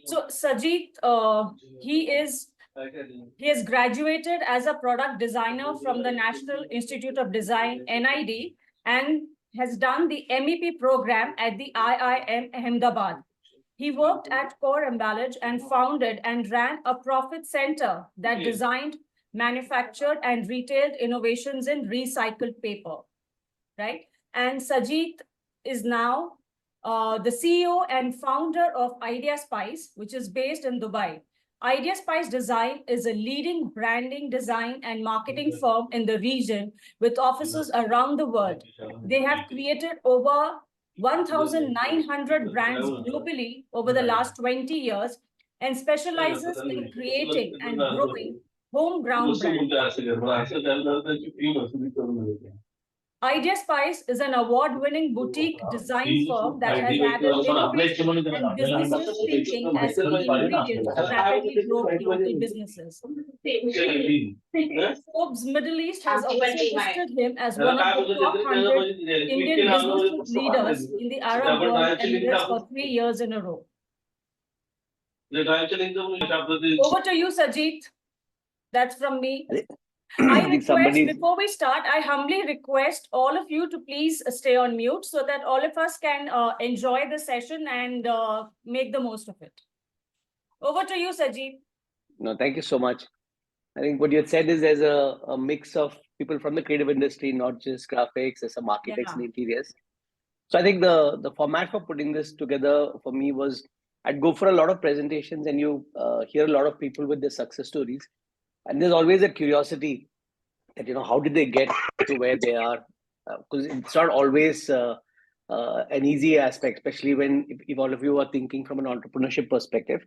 So Sajith, he has graduated as a product designer from the National Institute of Design (NID) and has done the MEP program at the IIM Ahmedabad. He worked at Core Emballage and founded and ran a profit center that designed, manufactured, and retailed innovations in recycled paper. Right? And Sajith is now the CEO and founder of Idea Spice, which is based in Dubai. Idea Spice Design is a leading branding, design, and marketing firm in the region with offices around the world. They have created over 1,900 brands globally over the last 20 years and specializes in creating and growing homegrown brands. Idea Spice is an award-winning boutique design firm that has added innovation and business thinking as key ingredients to rapidly grow local businesses. Forbes Middle East has also listed him as one of the top 100 Indian business leaders in the Arab world Emirates for 3 years in a row. Over to you, Sajith. That's from me. Before we start, I humbly request all of you to please stay on mute so that all of us can enjoy the session and make the most of it. Over to you, Sajith. No, thank you so much. I think what you had said is there's a mix of people from the creative industry, not just graphics, there's some architects and interiors. So I think the format for putting this together for me was I'd go for a lot of presentations and you hear a lot of people with their success stories. And there's always a curiosity that, how did they get to where they are? Because it's not always an easy aspect, especially when if all of you are thinking from an entrepreneurship perspective.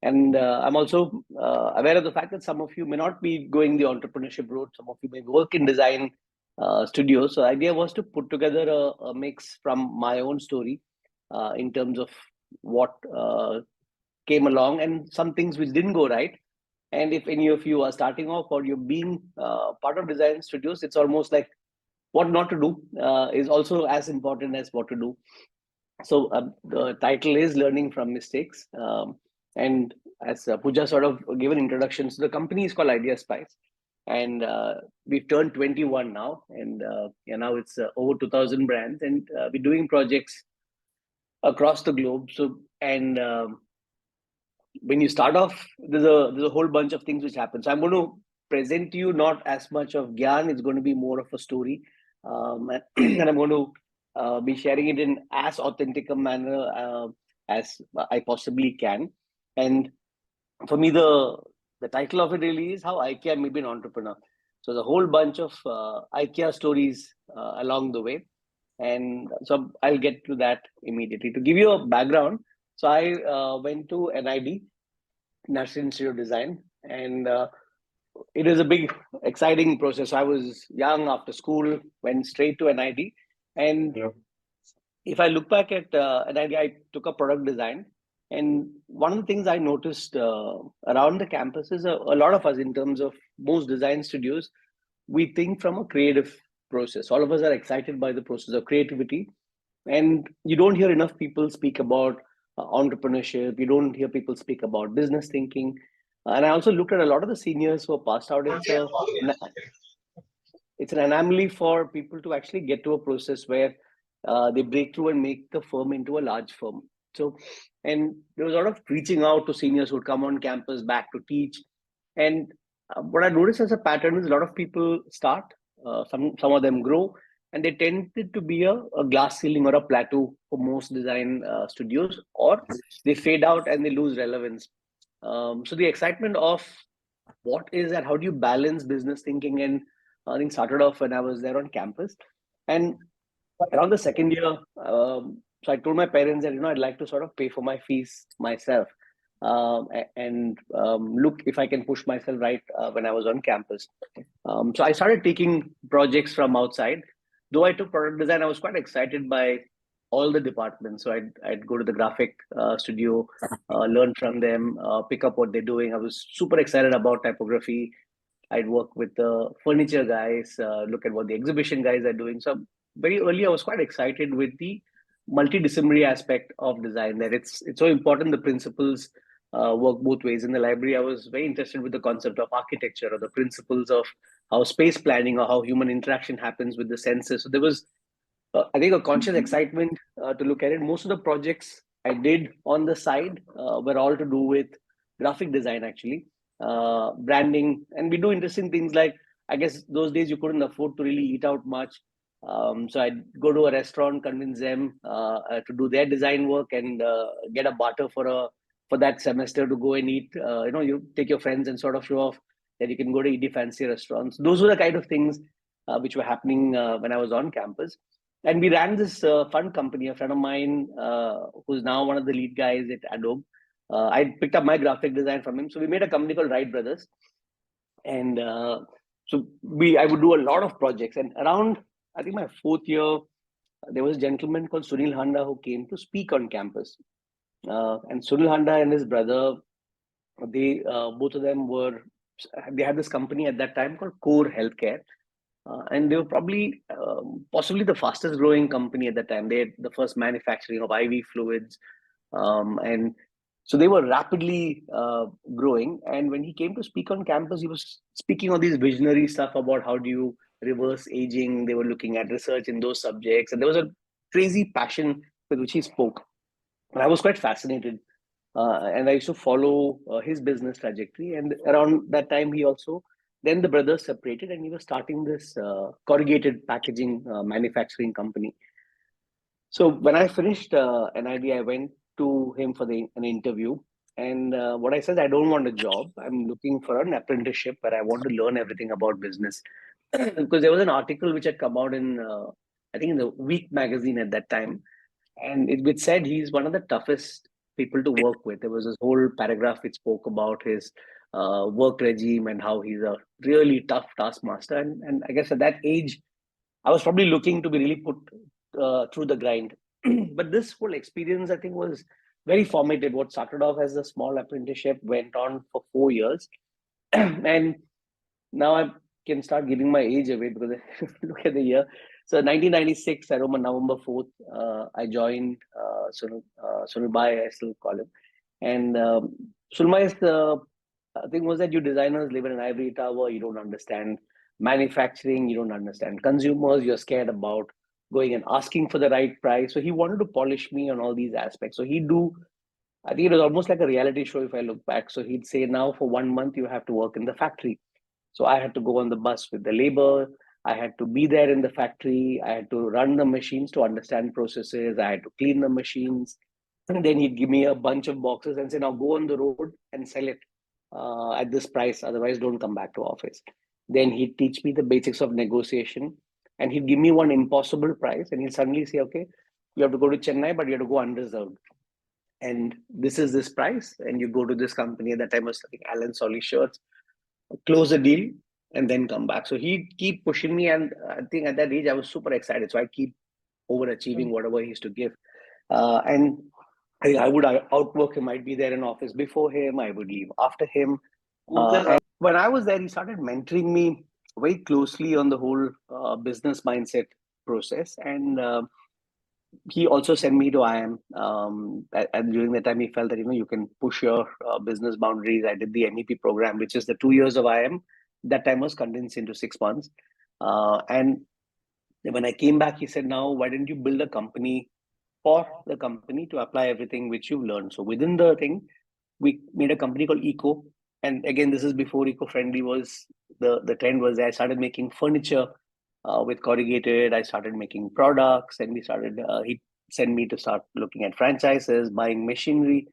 And I'm also aware of the fact that some of you may not be going the entrepreneurship route. Some of you may work in design studios. So the idea was to put together a mix from my own story in terms of what came along and some things which didn't go right. And if any of you are starting off or you're being part of design studios, it's almost like what not to do is also as important as what to do. So the title is Learning from Mistakes. And as Pooja sort of gave an introduction, so the company is called Idea Spice. And we've turned 21 now. And now it's over 2,000 brands. And we're doing projects across the globe. So, and when you start off, there's a whole bunch of things which happen. So I'm going to present to you not as much of Gyan, it's going to be more of a story. And I'm going to be sharing it in as authentic a manner as I possibly can. And for me, the title of it really is How IKEA May Be an Entrepreneur. So the whole bunch of IKEA stories along the way. And so I'll get to that immediately. To give you a background, so I went to NID, National Institute of Design, and it was a big, exciting process. I was young after school, went straight to NID. And if I look back at NID, I took a product design. And one of the things I noticed around the campus is a lot of us, in terms of most design studios, we think from a creative process. All of us are excited by the process of creativity. And you don't hear enough people speak about entrepreneurship. You don't hear people speak about business thinking. And I also looked at a lot of the seniors who are passed out. It's an anomaly for people to actually get to a process where they break through and make the firm into a large firm. So, and there was a lot of reaching out to seniors who would come on campus back to teach. And what I noticed as a pattern is a lot of people start, some of them grow, and they tended to be a glass ceiling or a plateau for most design studios, or they fade out and they lose relevance. So the excitement of what is and how do you balance business thinking, and I think started off when I was there on campus. And around the second year, so I told my parents that, I'd like to sort of pay for my fees myself and look if I can push myself right when I was on campus. So I started taking projects from outside. Though I took product design, I was quite excited by all the departments. So I'd go to the graphic studio, learn from them, pick up what they're doing. I was super excited about typography. I'd work with the furniture guys, look at what the exhibition guys are doing. So very early, I was quite excited with the multidisciplinary aspect of design, that it's so important the principles work both ways. In the library, I was very interested with the concept of architecture or the principles of how space planning or how human interaction happens with the senses. So there was, I think, a conscious excitement to look at it. Most of the projects I did on the side were all to do with graphic design, actually, branding, and we do interesting things like, I guess those days you couldn't afford to really eat out much. So I'd go to a restaurant, convince them to do their design work, and get a barter for that semester to go and eat. You take your friends and sort of show off that you can go to eat fancy restaurants. Those were the kind of things which were happening when I was on campus. And we ran this fund company. A friend of mine, who's now one of the lead guys at Adobe, I picked up my graphic design from him. So we made a company called Wright Brothers, and so I would do a lot of projects. And around, I think, my fourth year, there was a gentleman called Sunil Handa who came to speak on campus. And Sunil Handa and his brother, they both of them they had this company at that time called Core Healthcare. And they were probably possibly the fastest growing company at that time. They had the first manufacturing of IV fluids, and so they were rapidly growing. And when he came to speak on campus, he was speaking on these visionary stuff about how do you reverse aging. They were looking at research in those subjects, and there was a crazy passion with which he spoke. And I was quite fascinated, and I used to follow his business trajectory. And around that time, then the brothers separated, and he was starting this corrugated packaging manufacturing company. So when I finished NID, I went to him for an interview. And what I said, I don't want a job. I'm looking for an apprenticeship where I want to learn everything about business. Because there was an article which had come out in, I think, in the Week magazine at that time. And it said he's one of the toughest people to work with. There was this whole paragraph which spoke about his work regime and how he's a really tough taskmaster. And I guess at that age, I was probably looking to be really put through the grind. But this whole experience, I think, was very formative. What started off as a small apprenticeship went on for 4 years. And now I can start giving my age away because look at the year. So 1996, I remember November 4th, I joined Sunilbai, I still call him. And Sunilbai's thing was that you designers live in an ivory tower, you don't understand manufacturing, you don't understand consumers, you're scared about going and asking for the right price. So he wanted to polish me on all these aspects. So I think it was almost like a reality show if I look back. So he'd say, now for 1 month, you have to work in the factory. So I had to go on the bus with the labor. I had to be there in the factory. I had to run the machines to understand processes. I had to clean the machines. And then he'd give me a bunch of boxes and say, now go on the road and sell it at this price. Otherwise, don't come back to office. Then he'd teach me the basics of negotiation. And he'd give me one impossible price. And he'd suddenly say, okay, you have to go to Chennai, but you have to go unreserved. And this is this price. And you go to this company. At that time, I was selling Alan Solly shirts, close a deal, and then come back. So he'd keep pushing me. And I think at that age, I was super excited. So I'd keep overachieving whatever he used to give. And I would outwork him. I'd be there in office before him. I would leave after him. And when I was there, he started mentoring me very closely on the whole business mindset process. And he also sent me to IIM. And during that time, he felt that, you can push your business boundaries. I did the MEP program, which is the 2 years of IIM. That time was condensed into 6 months. And when I came back, he said, now, why didn't you build a company for the company to apply everything which you've learned? So within the thing, we made a company called Eco. And again, this is before eco-friendly was, the trend was I started making furniture with corrugated. I started making products, and he sent me to start looking at franchises, buying machinery.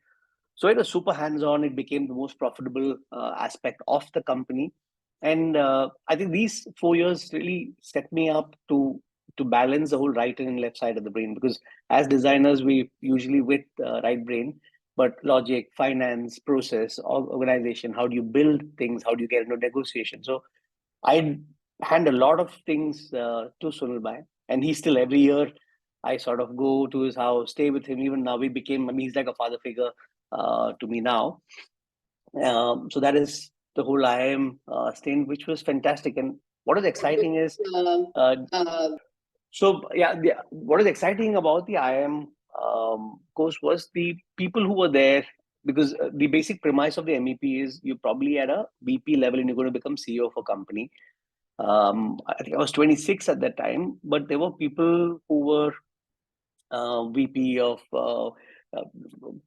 So it was super hands-on. It became the most profitable aspect of the company. And I think these 4 years really set me up to balance the whole right and left side of the brain, because as designers, we usually with right brain, but logic, finance, process, organization, how do you build things? How do you get into negotiation? So I hand a lot of things to Sunilbai, and he still, every year, I sort of go to his house, stay with him. Even now, he's like a father figure to me now. So that is the whole IIM stint, which was fantastic. And what is exciting is So yeah, what is exciting about the IIM course was the people who were there, because the basic premise of the MEP is you're probably at a VP level and you're going to become CEO of a company. I think I was 26 at that time, but there were people who were VP of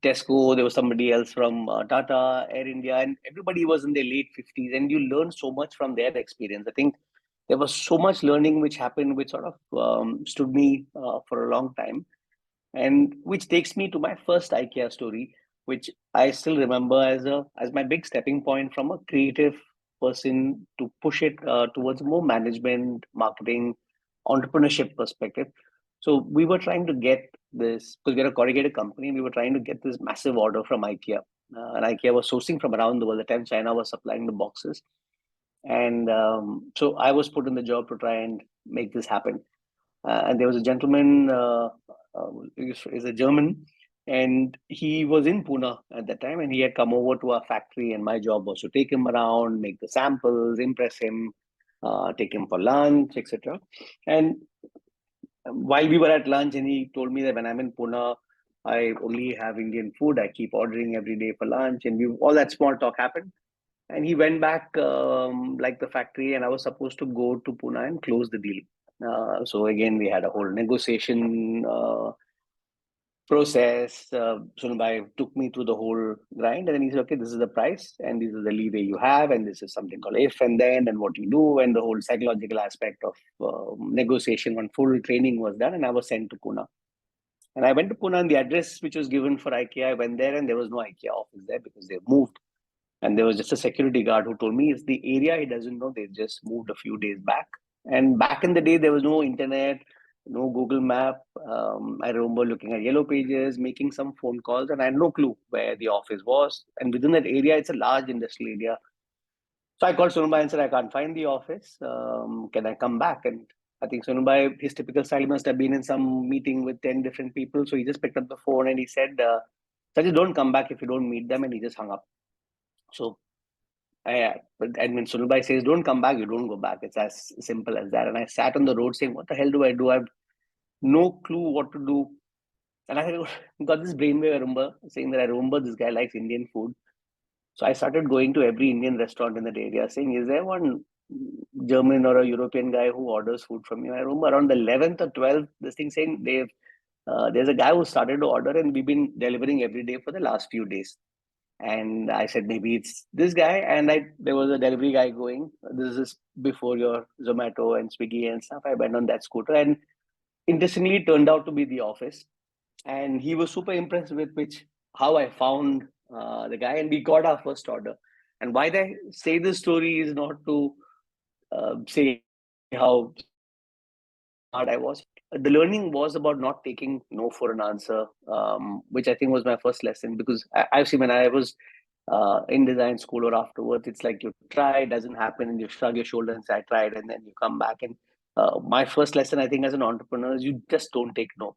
Tesco. There was somebody else from Tata, Air India, and everybody was in their late 50s. And you learn so much from their experience. I think there was so much learning which happened, which sort of stood me for a long time. And which takes me to my first IKEA story, which I still remember as my big stepping point from a creative person to push it towards more management, marketing, entrepreneurship perspective. So we were trying to get this, because we're a corrugated company, we were trying to get this massive order from IKEA. And IKEA was sourcing from around the world. At the time, China was supplying the boxes. And so I was put in the job to try and make this happen. And there was a gentleman, is a German, and he was in Pune at that time, and he had come over to our factory, and my job was to take him around, make the samples, impress him, take him for lunch, etc. And while we were at lunch, and he told me that when I'm in Pune, I only have Indian food. I keep ordering every day for lunch, and all that small talk happened. And he went back like the factory, and I was supposed to go to Pune and close the deal. So again, we had a whole negotiation process. Sunbai took me through the whole grind, and then he said, "Okay, this is the price, and this is the leeway you have, and this is something called if and then, and what you do, and the whole psychological aspect of negotiation." When full training was done, and I was sent to Pune. And I went to Pune, and the address which was given for IKEA, I went there, and there was no IKEA office there because they've moved. And there was just a security guard who told me it's the area he doesn't know. They just moved a few days back. And back in the day, there was no internet, no Google Map. I remember looking at yellow pages, making some phone calls, and I had no clue where the office was. And within that area, it's a large industrial area. So I called Sunbai and said, I can't find the office. Can I come back? And I think Sunbai, his typical style, must have been in some meeting with 10 different people. So he just picked up the phone and he said, Sajith, don't come back if you don't meet them. And he just hung up. So and when Sunilbai says, don't come back, you don't go back. It's as simple as that. And I sat on the road saying, what the hell do I do? I have no clue what to do. And I got this brainwave, I remember, saying that I remember this guy likes Indian food. So I started going to every Indian restaurant in that area saying, is there one German or a European guy who orders food from you? I remember around the 11th or 12th, this thing saying there's a guy who started to order and we've been delivering every day for the last few days. And I said, maybe it's this guy. And there was a delivery guy going. This is before your Zomato and Swiggy and stuff. I went on that scooter, and interestingly, it turned out to be the office. And he was super impressed with how I found the guy, and we got our first order. And why I say this story is not to say how hard I was. The learning was about not taking no for an answer, which I think was my first lesson, because I've seen when I was in design school or afterwards, it's like you try, it doesn't happen, and you shrug your shoulders and say, I tried, and then you come back. And my first lesson, I think, as an entrepreneur is you just don't take no.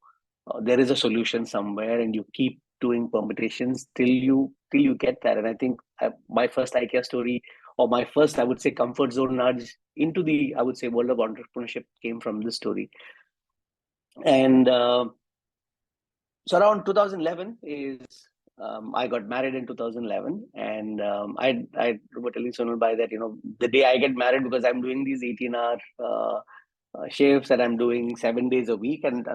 There is a solution somewhere, and you keep doing permutations till you get there. And I think my first IKEA story, or my first, I would say, comfort zone nudge into the, I would say, world of entrepreneurship came from this story. And so around 2011 is I got married in 2011, and I remember telling Sonalbai that the day I get married, because I'm doing these 18-hour shifts and I'm doing 7 days a week, and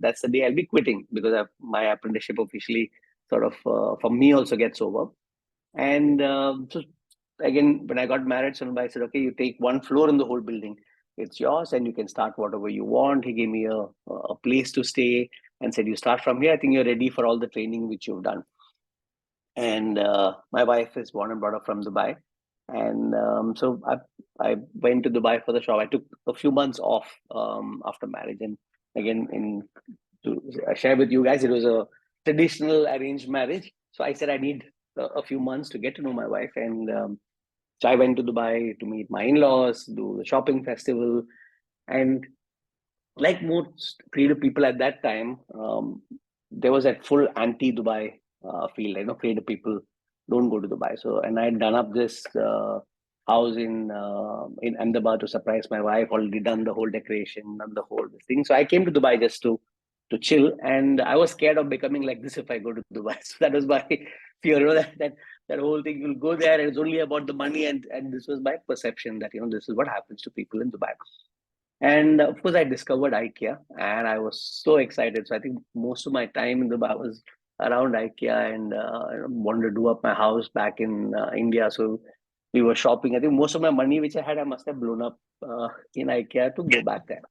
that's the day I'll be quitting, because my apprenticeship officially sort of for me also gets over. And so again, when I got married, Sonalbai said, okay, you take one floor in the whole building. It's yours, and you can start whatever you want. He gave me a place to stay and said, you start from here. I think you're ready for all the training which you've done. And my wife is born and brought up from Dubai. And so I went to Dubai for the shop. I took a few months off after marriage. And again, to share with you guys, it was a traditional arranged marriage. So I said I need a few months to get to know my wife. And so I went to Dubai to meet my in-laws, do the shopping festival. And like most creative people at that time, there was that full anti-Dubai feel. Creative people don't go to Dubai. So, and I had done up this house in Ahmedabad to surprise my wife. Already done the whole decoration, done the whole thing. So I came to Dubai just to chill, and I was scared of becoming like this if I go to Dubai. So that was my fear, that whole thing. You'll go there, and it's only about the money, and this was my perception that this is what happens to people in Dubai. And of course, I discovered IKEA, and I was so excited. So I think most of my time in Dubai was around IKEA, and wanted to do up my house back in India. So we were shopping. I think most of my money which I had, I must have blown up in IKEA to go back there.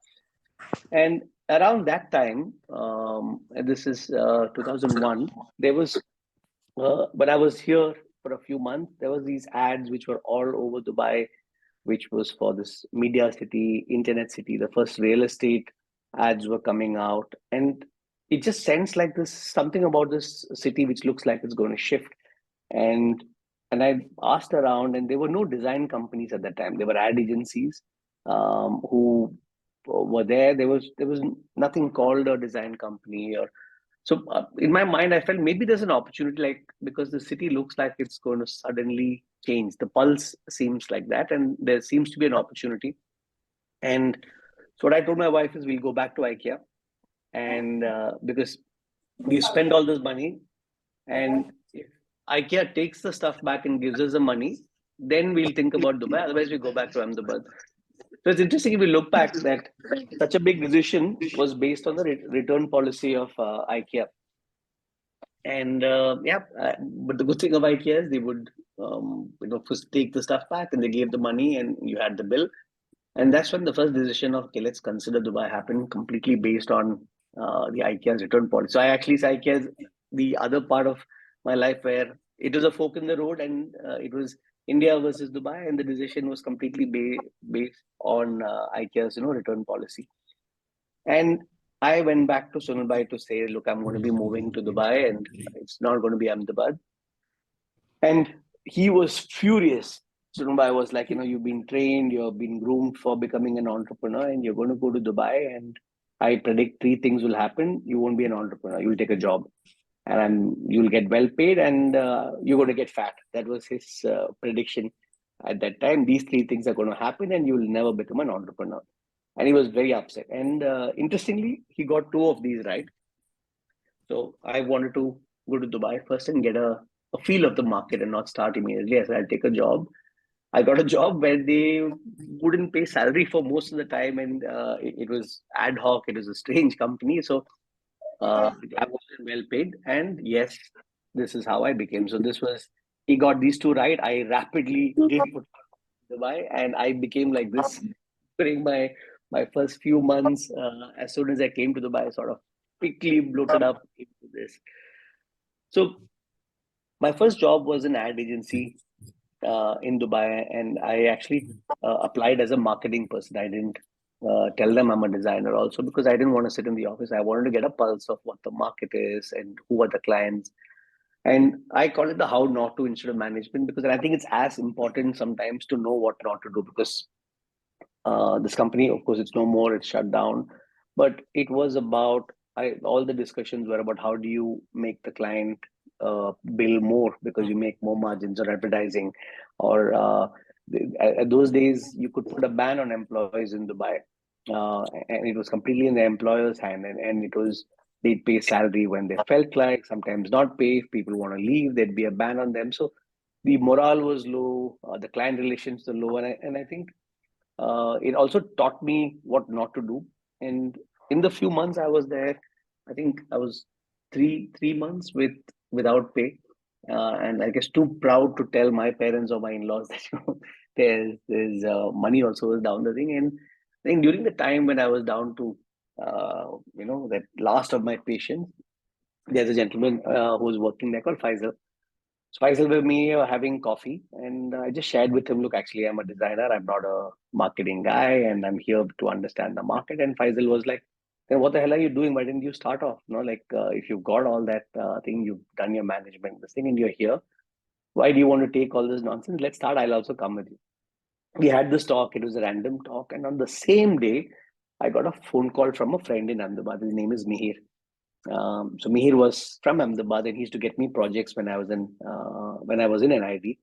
And around that time, and this is 2001, there was, when I was here for a few months, there was these ads which were all over Dubai, which was for this media city, internet city. The first real estate ads were coming out, and it just sounds like this something about this city which looks like it's going to shift. And I asked around, and there were no design companies at that time. There were ad agencies who were there. There was nothing called a design company. Or so in my mind, I felt maybe there's an opportunity, like because the city looks like it's going to suddenly change. The pulse seems like that, and there seems to be an opportunity. And so what I told my wife is we'll go back to IKEA, and because we spend all this money, and if IKEA takes the stuff back and gives us the money, then we'll think about Dubai. Otherwise, we go back to Ahmedabad. So it's interesting if we look back that such a big decision was based on the return policy of IKEA. And but the good thing of IKEA is they would, first take the stuff back, and they gave the money, and you had the bill. And that's when the first decision of, okay, let's consider Dubai happened, completely based on the IKEA's return policy. So I actually say IKEA is the other part of my life where it was a fork in the road, and it was India versus Dubai, and the decision was completely based on IKEA's return policy. And I went back to Sunilbhai to say, look, I'm going to be moving to Dubai, and it's not going to be Ahmedabad. And he was furious. Sunilbhai was like, you've been trained, you've been groomed for becoming an entrepreneur, and you're going to go to Dubai, and I predict three things will happen. You won't be an entrepreneur. You'll take a job, and you'll get well paid, and you're going to get fat. That was his prediction at that time. These three things are going to happen, and you'll never become an entrepreneur. And he was very upset. And interestingly, he got two of these right. So I wanted to go to Dubai first and get a feel of the market and not start immediately. I said, I'll take a job. I got a job where they wouldn't pay salary for most of the time, and it was ad hoc. It was a strange company. So I wasn't well paid. And yes, this is how I became. So he got these two right. I rapidly did put Dubai, and I became like this during my first few months. As soon as I came to Dubai, I sort of quickly bloated up into this. So my first job was an ad agency in Dubai, and I actually applied as a marketing person. I didn't tell them I'm a designer also, because I didn't want to sit in the office. I wanted to get a pulse of what the market is and who are the clients. And I call it the how not to instead of management, because I think it's as important sometimes to know what not to do, because this company, of course, it's no more, it's shut down. But it was about, all the discussions were about how do you make the client bill more because you make more margins on advertising. Or at those days, you could put a ban on employees in Dubai. And it was completely in the employer's hand. And it was, they'd pay salary when they felt like, sometimes not pay. If people want to leave, there'd be a ban on them. So the morale was low, the client relations were low. And I think it also taught me what not to do. And in the few months I was there, I think I was three months without pay, and I guess too proud to tell my parents or my in-laws that there's money also was down the thing. And I think during the time when I was down to that last of my patients, there's a gentleman who's working there called Faisal. So Faisal with me having coffee, and I just shared with him, look, actually, I'm a designer. I'm not a marketing guy, and I'm here to understand the market. And Faisal was like, then what the hell are you doing? Why didn't you start off? If you've got all that thing, you've done your management, this thing, and you're here. Why do you want to take all this nonsense? Let's start. I'll also come with you. We had this talk. It was a random talk. And on the same day, I got a phone call from a friend in Ahmedabad. His name is Mihir. So Mihir was from Ahmedabad, and he used to get me projects when I was in NID.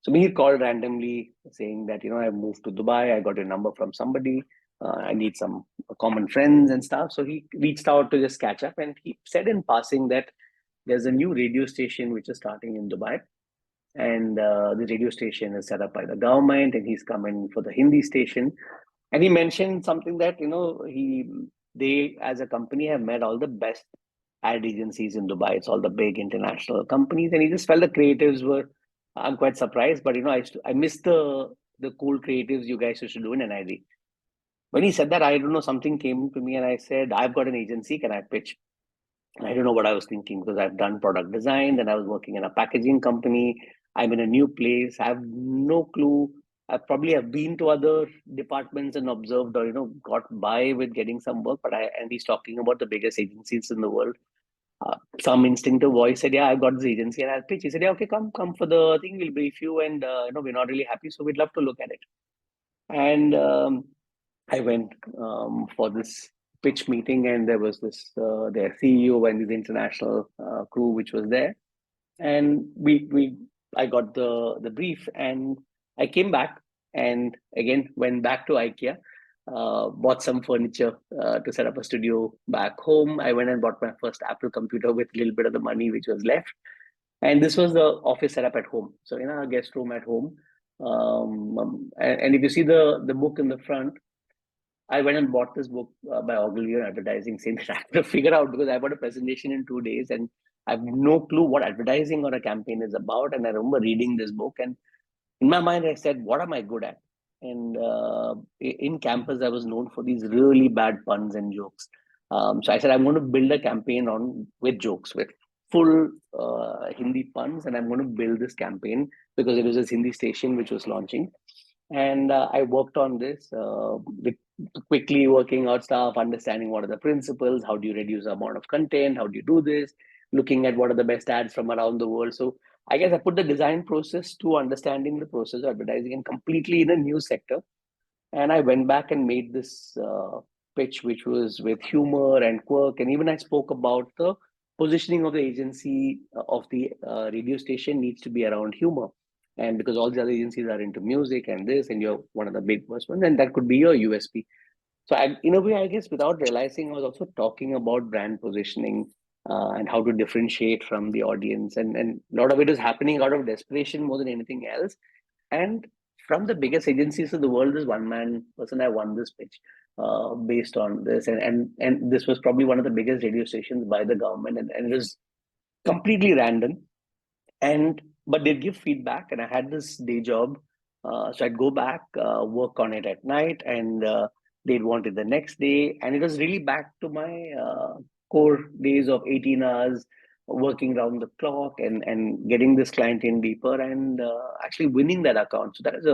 So he called randomly saying that, I moved to Dubai, I got a number from somebody, I need some common friends and stuff. So he reached out to just catch up, and he said in passing that there's a new radio station which is starting in Dubai, and the radio station is set up by the government, and he's coming for the Hindi station. And he mentioned something that, they as a company have met all the best ad agencies in Dubai. It's all the big international companies, and he just felt the creatives were. I'm quite surprised, but I miss the cool creatives you guys used to do in NID. When he said that, I don't know, something came to me, and I said, I've got an agency, can I pitch? I don't know what I was thinking, because I've done product design, then I was working in a packaging company. I'm in a new place. I have no clue. I probably have been to other departments and observed, or got by with getting some work. And he's talking about the biggest agencies in the world. Some instinctive voice said, "Yeah, I've got this agency and I'll pitch." He said, "Yeah, okay, come for the thing. We'll brief you, and we're not really happy, so we'd love to look at it." And I went for this pitch meeting, and there was their CEO and his international crew which was there, and I got the brief, and I came back, and again went back to IKEA, bought some furniture to set up a studio back home. I went and bought my first Apple computer with a little bit of the money which was left, and this was the office setup at home. So in our guest room at home, and if you see the book in the front, I went and bought this book by Ogilvy on advertising, saying that I have to figure out, because I got a presentation in 2 days and I have no clue what advertising or a campaign is about. And I remember reading this book, and in my mind, I said, what am I good at? And in campus, I was known for these really bad puns and jokes. So I said, I'm going to build a campaign with jokes, with full Hindi puns, and I'm going to build this campaign because it was a Hindi station which was launching. And I worked on this, with quickly working out stuff, understanding what are the principles, how do you reduce the amount of content, how do you do this, looking at what are the best ads from around the world. So I guess I put the design process to understanding the process of advertising, and completely in a new sector. And I went back and made this pitch, which was with humor and quirk. And even I spoke about the positioning of the agency, of the radio station needs to be around humor. And because all the other agencies are into music and this, and you're one of the big first ones, and that could be your USP. So in a way, I guess without realizing, I was also talking about brand positioning, and how to differentiate from the audience. And a lot of it is happening out of desperation more than anything else. And from the biggest agencies of the world, this one man person, I won this pitch based on this. And this was probably one of the biggest radio stations by the government. And it was completely random. But they'd give feedback, and I had this day job. So I'd go back, work on it at night, and they'd want it the next day. And it was really back to my core days of 18 hours working around the clock, and getting this client in deeper, and actually winning that account. So that is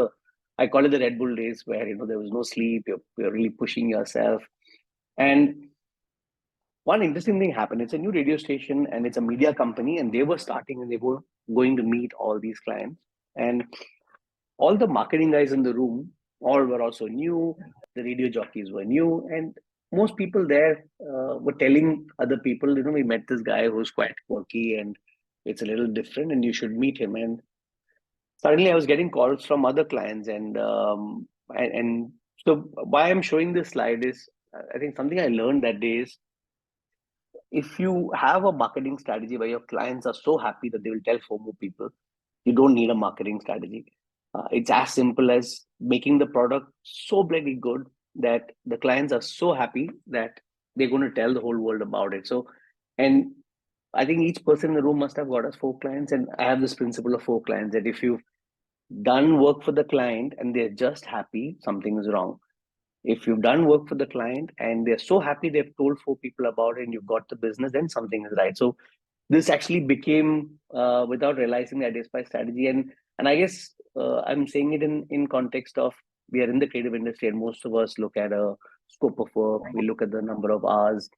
I call it the Red Bull days, where there was no sleep, you're really pushing yourself. And one interesting thing happened. It's a new radio station, and it's a media company, and they were starting, and they were going to meet all these clients. And all the marketing guys in the room all were also new. The radio jockeys were new, and most people there were telling other people, we met this guy who's quite quirky, and it's a little different, and you should meet him. And suddenly I was getting calls from other clients, and so why I'm showing this slide is, I think something I learned that day is, if you have a marketing strategy where your clients are so happy that they will tell four more people, you don't need a marketing strategy. It's as simple as making the product so bloody good that the clients are so happy that they're going to tell the whole world about it. So, and I think each person in the room must have got us 4 clients. And I have this principle of 4 clients, that if you've done work for the client and they're just happy, something is wrong. If you've done work for the client and they're so happy they've told 4 people about it and you've got the business, then something is right. So this actually became, without realizing, the identify strategy. And I guess I'm saying it in context of, we are in the creative industry, and most of us look at a scope of work. We look at the number of hours,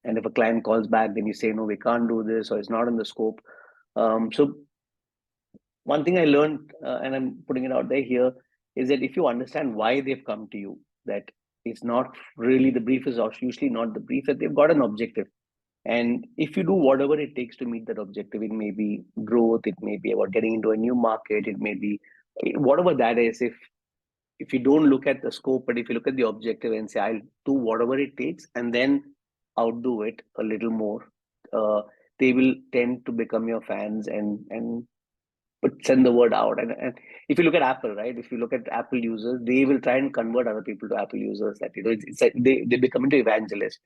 and if a client calls back, then you say, no, we can't do this, or it's not in the scope. So one thing I learned, and I'm putting it out there here, is that if you understand why they've come to you, that it's not really, the brief is usually not the brief, that they've got an objective. And if you do whatever it takes to meet that objective, it may be growth, it may be about getting into a new market, it may be whatever that is, if you don't look at the scope, but if you look at the objective and say, I'll do whatever it takes and then outdo it a little more, they will tend to become your fans and but send the word out. And if you look at Apple, right? If you look at Apple users, they will try and convert other people to Apple users. That it's like they become into evangelists.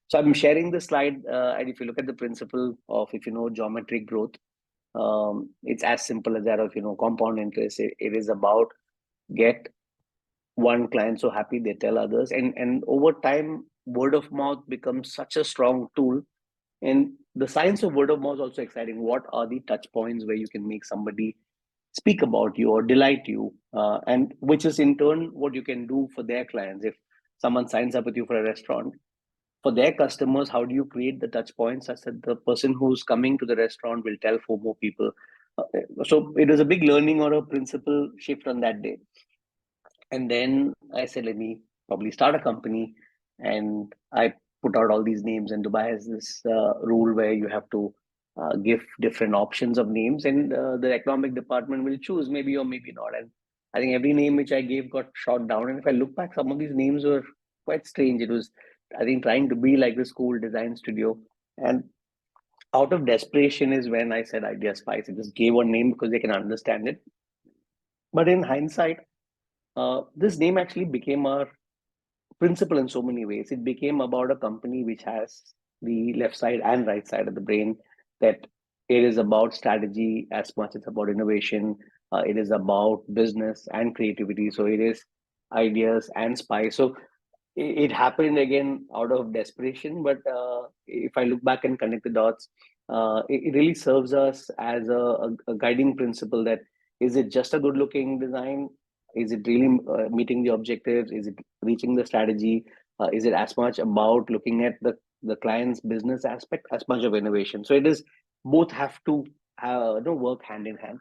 So I'm sharing the slide, and if you look at the principle of geometric growth, it's as simple as that of compound interest. It is about get one client so happy they tell others, and over time, word of mouth becomes such a strong tool. And the science of word of mouth is also exciting. What are the touch points where you can make somebody speak about you or delight you, and which is in turn what you can do for their clients. If someone signs up with you for a restaurant, for their customers, how do you create the touch points such that the person who's coming to the restaurant will tell 4 more people? So it was a big learning or a principle shift on that day. And then I said, let me probably start a company. And I put out all these names. And Dubai has this rule where you have to give different options of names, and the economic department will choose maybe or maybe not. And I think every name which I gave got shot down. And if I look back, some of these names were quite strange. It was, I think, trying to be like the school design studio. And out of desperation is when I said Idea Spice. I just gave one name because they can understand it. But in hindsight, this name actually became our principle in so many ways. It became about a company which has the left side and right side of the brain, that it is about strategy as much as about innovation. It is about business and creativity. So it is ideas and spice. So it happened again out of desperation. But if I look back and connect the dots, it really serves us as a guiding principle that is it just a good looking design? Is it really meeting the objectives? Is it reaching the strategy? Is it as much about looking at the client's business aspect as much of innovation? So it is both have to work hand in hand.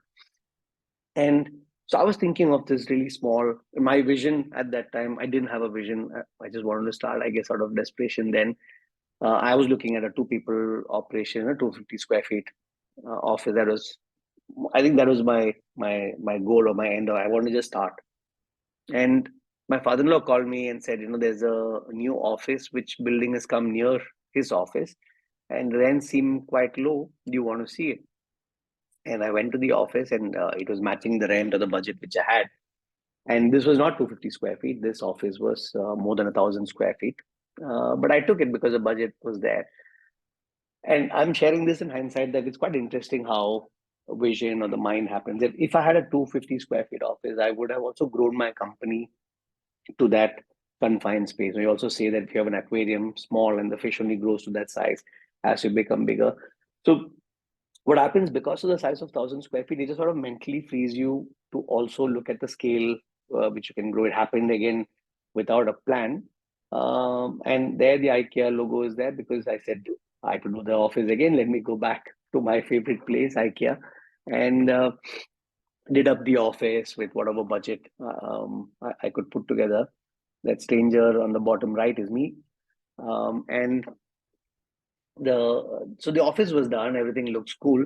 And so I was thinking of this really small, my vision at that time, I didn't have a vision. I just wanted to start, I guess, out of desperation. Then I was looking at a 2 people operation, a 250 square feet office. That was, I think that was my goal or my end, or I want to just start. And my father-in-law called me and said, there's a new office, which building has come near his office and rent seemed quite low. Do you want to see it? And I went to the office, and it was matching the rent or the budget which I had. And this was not 250 square feet. This office was more than 1,000 square feet. But I took it because the budget was there. And I'm sharing this in hindsight that it's quite interesting how a vision or the mind happens. If I had a 250 square feet office, I would have also grown my company to that confined space. We also say that if you have an aquarium small and the fish only grows to that size as you become bigger. So what happens because of the size of 1,000 square feet, it just sort of mentally frees you to also look at the scale which you can grow. It happened again without a plan. And there the IKEA logo is there because I said I had to do the office again. Let me go back to my favorite place, IKEA, and did up the office with whatever budget I could put together. That stranger on the bottom right is me. And so the office was done, everything looks cool.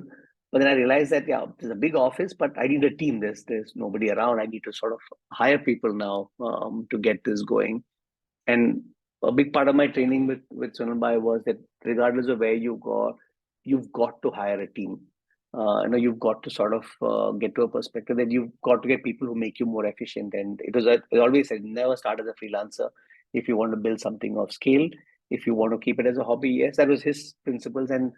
But then I realized that there's a big office, but I need a team. There's nobody around. I need to sort of hire people now to get this going. And a big part of my training with Sunil Bhai was that regardless of where you go, you've got to hire a team. You've got to sort of get to a perspective that you've got to get people who make you more efficient. And it always said, never start as a freelancer if you want to build something of scale. If you want to keep it as a hobby, yes, that was his principles. And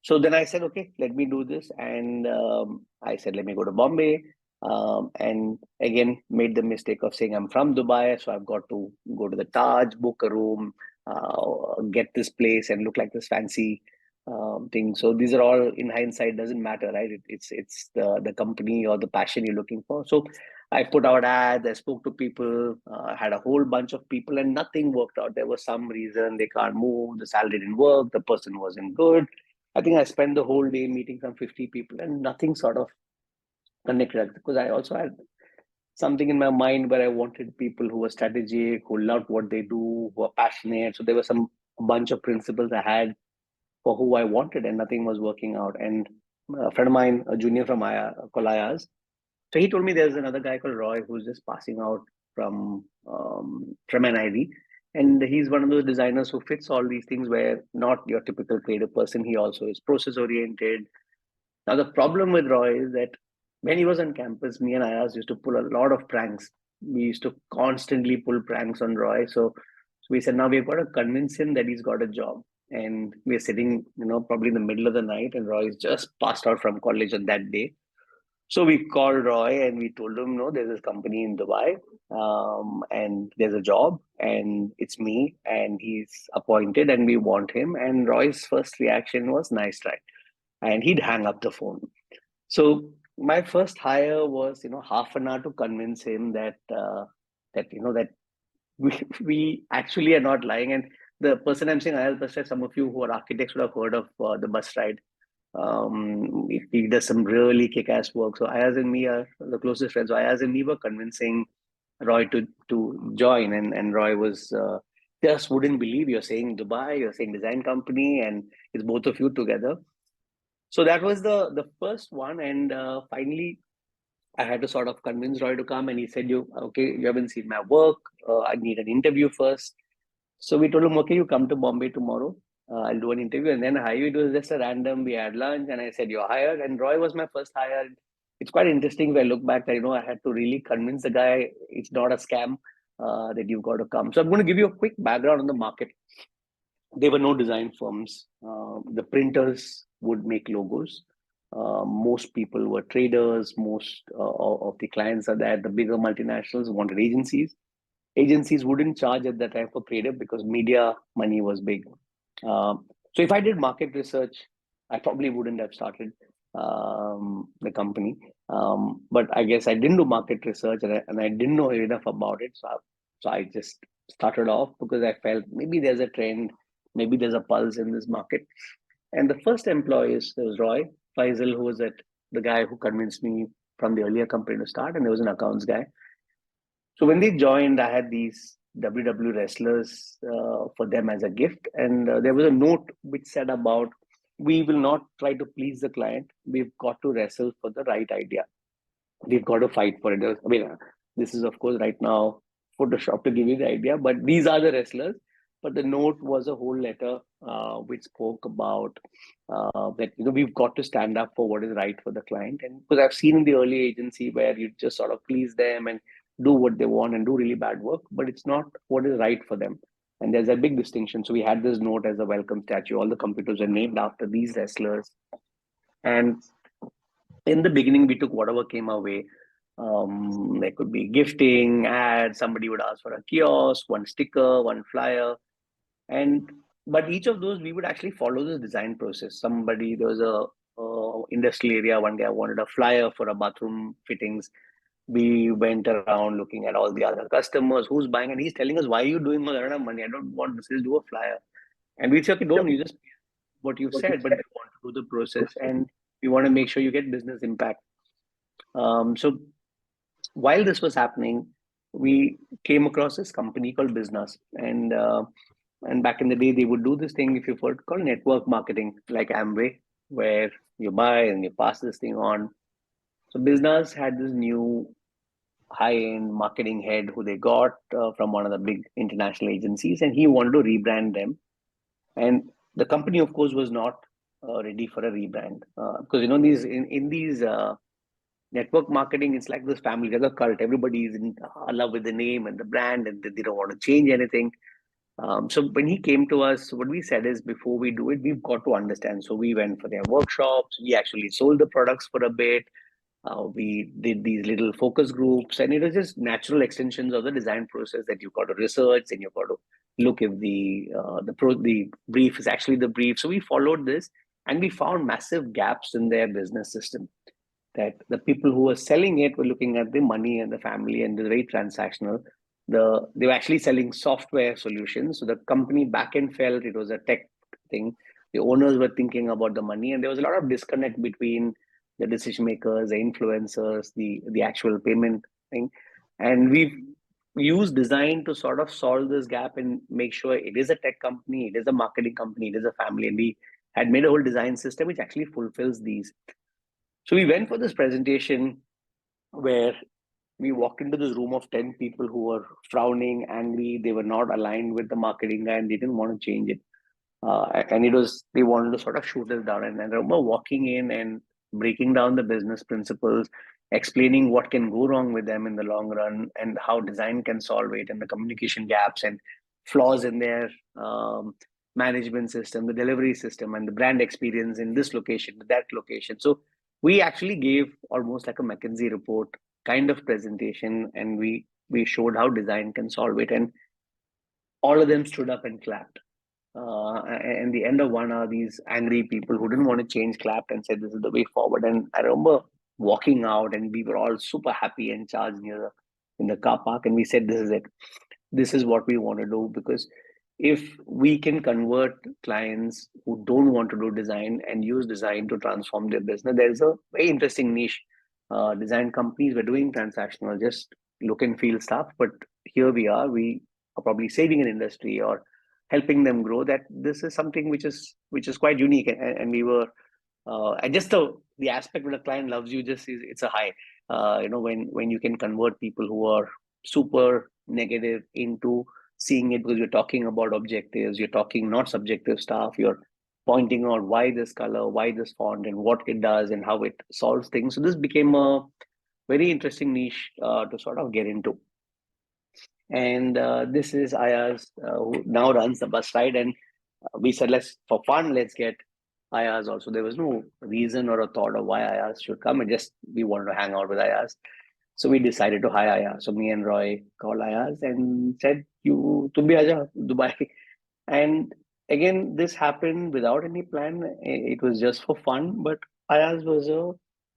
so then I said, okay, let me do this. And I said, let me go to Bombay. And again, made the mistake of saying I'm from Dubai, so I've got to go to the Taj, book a room, get this place and look like this fancy thing. So these are all, in hindsight, doesn't matter, right? It's the company or the passion you're looking for. So I put out ads, I spoke to people, had a whole bunch of people, and nothing worked out. There was some reason they can't move, the salary didn't work, the person wasn't good. I think I spent the whole day meeting some 50 people and nothing sort of connected, because I also had something in my mind where I wanted people who were strategic, who loved what they do, who are passionate. So there were a bunch of principles I had for who I wanted, and nothing was working out. And a friend of mine, a junior from Kolayas, So he told me there's another guy called Roy who's just passing out from NID, and he's one of those designers who fits all these things where not your typical creative person. He also is process oriented. Now the problem with Roy is that when he was on campus, me and Ayaz used to pull a lot of pranks. We used to constantly pull pranks on Roy. So we said now we've got to convince him that he's got a job. And we're sitting, probably in the middle of the night, and Roy's just passed out from college on that day. So we called Roy and we told him, no, there's this company in Dubai, and there's a job, and it's me, and he's appointed, and we want him. And Roy's first reaction was, nice try. And he'd hang up the phone. So my first hire was, half an hour to convince him that we actually are not lying. And the person I'm saying, Ayaz Bus Ride, some of you who are architects would have heard of the bus ride. He does some really kick-ass work. So Ayaz and me are the closest friends. So Ayaz and me were convincing Roy to join, and Roy was just wouldn't believe, you're saying Dubai, you're saying design company, and it's both of you together. So that was the first one, and finally I had to sort of convince Roy to come, and he said, "You haven't seen my work. I need an interview first." So we told him, "Okay, you come to Bombay tomorrow. I'll do an interview, and then hire you." It was just a random. We had lunch, and I said, "You're hired." And Roy was my first hire. It's quite interesting if I look back that I had to really convince the guy it's not a scam, that you've got to come. So I'm going to give you a quick background on the market. There were no design firms. The printers would make logos. Most people were traders. Most of the clients are that the bigger multinationals wanted agencies. Agencies wouldn't charge at that time for creative because media money was big. So if I did market research, I probably wouldn't have started the company. But I guess I didn't do market research, and I didn't know enough about it. So I just started off because I felt maybe there's a trend, maybe there's a pulse in this market. And the first employee was Roy Faisal, who was the guy who convinced me from the earlier company to start, and there was an accounts guy. So when they joined, I had these WW wrestlers for them as a gift, and there was a note which said about, we will not try to please the client. We've got to wrestle for the right idea. We've got to fight for it. I mean, this is of course right now Photoshop to give you the idea, but these are the wrestlers. But the note was a whole letter which spoke about that we've got to stand up for what is right for the client. And because I've seen in the early agency where you just sort of please them and do what they want and do really bad work, but it's not what is right for them. And there's a big distinction. So we had this note as a welcome statue. All the computers are named after these wrestlers. And in the beginning, we took whatever came our way. There could be gifting, ads, somebody would ask for a kiosk, one sticker, one flyer. But each of those, we would actually follow the design process. There was a industrial area, one guy wanted a flyer for a bathroom fittings. We went around looking at all the other customers, who's buying, and he's telling us, why are you doing all that money? I don't want this, do a flyer. And we said, okay, don't, you just what you said, but we want to do the process, and we want to make sure you get business impact. So while this was happening, we came across this company called Business, and back in the day, they would do this thing, if you've heard, called network marketing, like Amway, where you buy and you pass this thing on. So Business had this new high-end marketing head who they got from one of the big international agencies, and he wanted to rebrand them. And the company, of course, was not ready for a rebrand because these network marketing, it's like this family, like a cult. Everybody is in love with the name and the brand, and they don't want to change anything. So when he came to us, what we said is, before we do it, we've got to understand. So we went for their workshops. We actually sold the products for a bit. We did these little focus groups, and it was just natural extensions of the design process that you've got to research and you've got to look if the brief is actually the brief. So we followed this, and we found massive gaps in their business system. That the people who were selling it were looking at the money and the family and the very transactional. They were actually selling software solutions. So the company backend felt it was a tech thing. The owners were thinking about the money, and there was a lot of disconnect between the decision makers, the influencers, the actual payment thing. And we've used design to sort of solve this gap and make sure it is a tech company, it is a marketing company, it is a family. And we had made a whole design system which actually fulfills these. So we went for this presentation, where we walked into this room of 10 people who were frowning, angry. They were not aligned with the marketing guy and they didn't want to change it. And it was, they wanted to sort of shoot us down. And I remember walking in and breaking down the business principles, explaining what can go wrong with them in the long run and how design can solve it, and the communication gaps and flaws in their management system, the delivery system, and the brand experience in this location, that location. So we actually gave almost like a McKinsey report kind of presentation, and we showed how design can solve it, and all of them stood up and clapped. And the end of 1 hour, these angry people who didn't want to change clapped and said, "This is the way forward." And I remember walking out, and we were all super happy and charged in the car park, and we said, "This is it. This is what we want to do." Because if we can convert clients who don't want to do design and use design to transform their business, there's a very interesting niche. Design companies were doing transactional, just look and feel stuff, but here we are. We are probably saving an industry or helping them grow. That this is something which is quite unique, and we were and just the aspect when a client loves you, just is, it's a high. When you can convert people who are super negative into seeing it, because you're talking about objectives, you're talking not subjective stuff, you're pointing out why this color, why this font, and what it does and how it solves things. So this became a very interesting niche to sort of get into. And this is Ayaz, who now runs the bus ride. And we said, for fun, let's get Ayaz also. There was no reason or a thought of why Ayaz should come. And just we wanted to hang out with Ayaz. So we decided to hire Ayaz. So me and Roy called Ayaz and said, "You to be aja Dubai." And again, this happened without any plan. It was just for fun. But Ayaz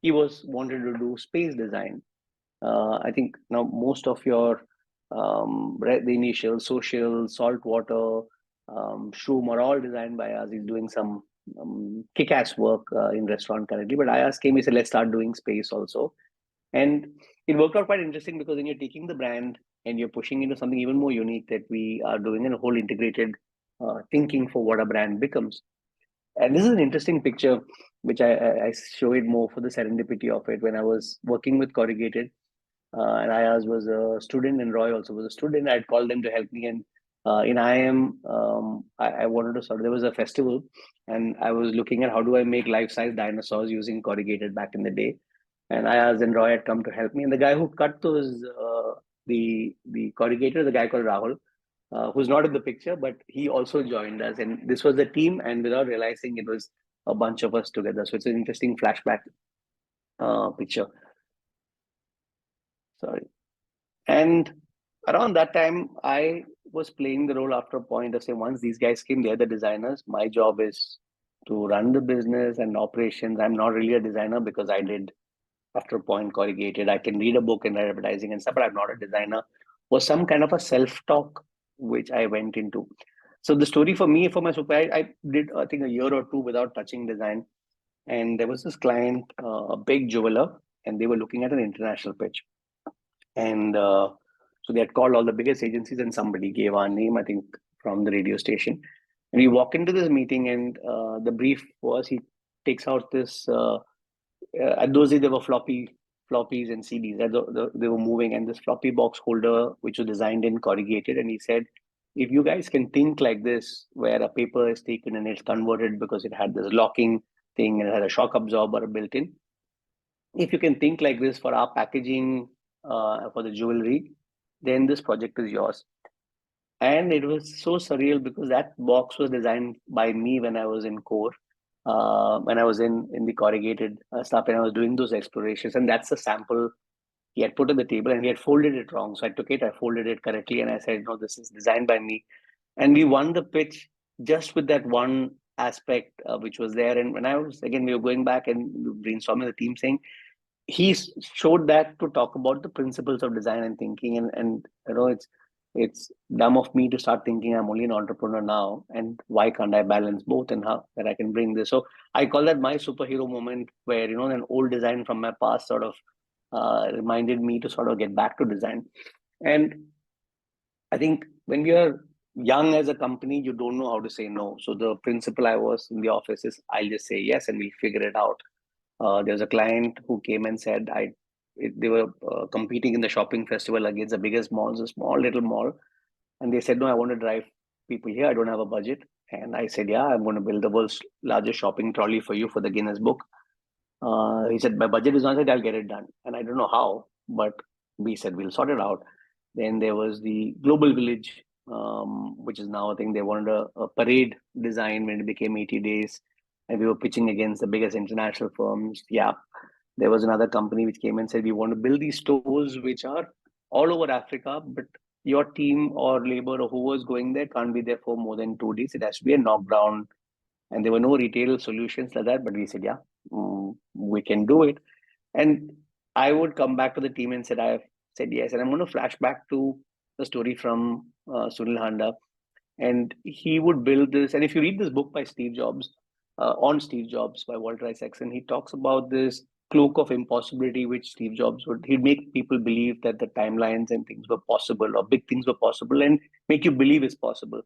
he was wanted to do space design. I think now most of your the initial social, saltwater, shroom are all designed by us. He's doing some kick-ass work in restaurant currently. But Ayaz came, he said, let's start doing space also. And it worked out quite interesting, because when you're taking the brand and you're pushing into something even more unique, that we are doing a whole integrated thinking for what a brand becomes. And this is an interesting picture, which I show it more for the serendipity of it. When I was working with Corrugated, and Ayaz was a student, and Roy also was a student, I'd called them to help me. And in IIM, I wanted to there was a festival, and I was looking at how do I make life-size dinosaurs using Corrugated back in the day. And Ayaz and Roy had come to help me. And the guy who cut those, the Corrugator, the guy called Rahul, who's not in the picture, but he also joined us. And this was the team, and without realizing, it was a bunch of us together. So it's an interesting flashback picture. Sorry. And around that time, I was playing the role after a point of saying, once these guys came, they're the designers. My job is to run the business and operations. I'm not really a designer, because I did, after a point, Corrugated. I can read a book and write advertising and stuff, but I'm not a designer. Was some kind of a self-talk which I went into. So the story for me, for my super, I did, I think, a year or two without touching design. And there was this client, a big jeweler, and they were looking at an international pitch. And so they had called all the biggest agencies, and somebody gave our name, I think, from the radio station. And we walk into this meeting, and the brief was, he takes out this, at those days there were floppies and CDs that they were moving, and this floppy box holder, which was designed in Corrugated. And he said, if you guys can think like this, where a paper is taken and it's converted because it had this locking thing and it had a shock absorber built in, if you can think like this for our packaging, for the jewelry, then this project is yours. And it was so surreal, because that box was designed by me when I was in core, when I was in the Corrugated stuff, and I was doing those explorations. And that's the sample he had put on the table, and he had folded it wrong. So I took it, I folded it correctly, and I said, no, this is designed by me. And we won the pitch just with that one aspect which was there. And when we were going back and brainstorming the team, saying, he showed that to talk about the principles of design and thinking. And it's dumb of me to start thinking I'm only an entrepreneur now, and why can't I balance both, and how that I can bring this. So I call that my superhero moment, where an old design from my past sort of reminded me to sort of get back to design. And I think when we are young as a company, you don't know how to say no. So the principle I was in the office is, I'll just say yes and we'll figure it out. There was a client who came and said, I they were competing in the shopping festival against the biggest malls, a small little mall. And they said, no, I want to drive people here. I don't have a budget. And I said, yeah, I'm going to build the world's largest shopping trolley for you for the Guinness Book. He said, my budget is not set, I'll get it done. And I don't know how, but we said, we'll sort it out. Then there was the Global Village, which is now, I think they wanted a parade design when it became 80 days. And we were pitching against the biggest international firms. Yeah. There was another company which came and said, we want to build these stores which are all over Africa, but your team or labor or who was going there can't be there for more than 2 days. It has to be a knockdown. And there were no retail solutions like that. But we said, yeah, we can do it. And I would come back to the team and said, I have said yes. And I'm going to flash back to the story from Sunil Handa. And he would build this. And if you read this book by Steve Jobs, on Steve Jobs by Walter Isaacson, he talks about this cloak of impossibility, which Steve Jobs he'd make people believe that the timelines and things were possible or big things were possible and make you believe it's possible.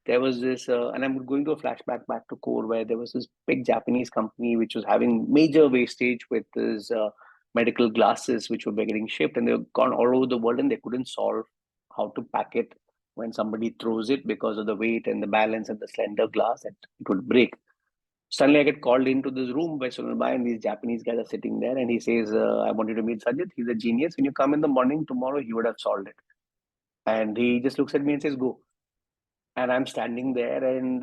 There was this, and I'm going to a flashback back to Core, where there was this big Japanese company which was having major wastage with this medical glasses which were getting shipped, and they were gone all over the world and they couldn't solve how to pack it when somebody throws it because of the weight and the balance and the slender glass that it would break. Suddenly I get called into this room by Sunil Bhai and these Japanese guys are sitting there and he says, I want you to meet Sajith. He's a genius. When you come in the morning tomorrow, he would have solved it. And he just looks at me and says, go. And I'm standing there and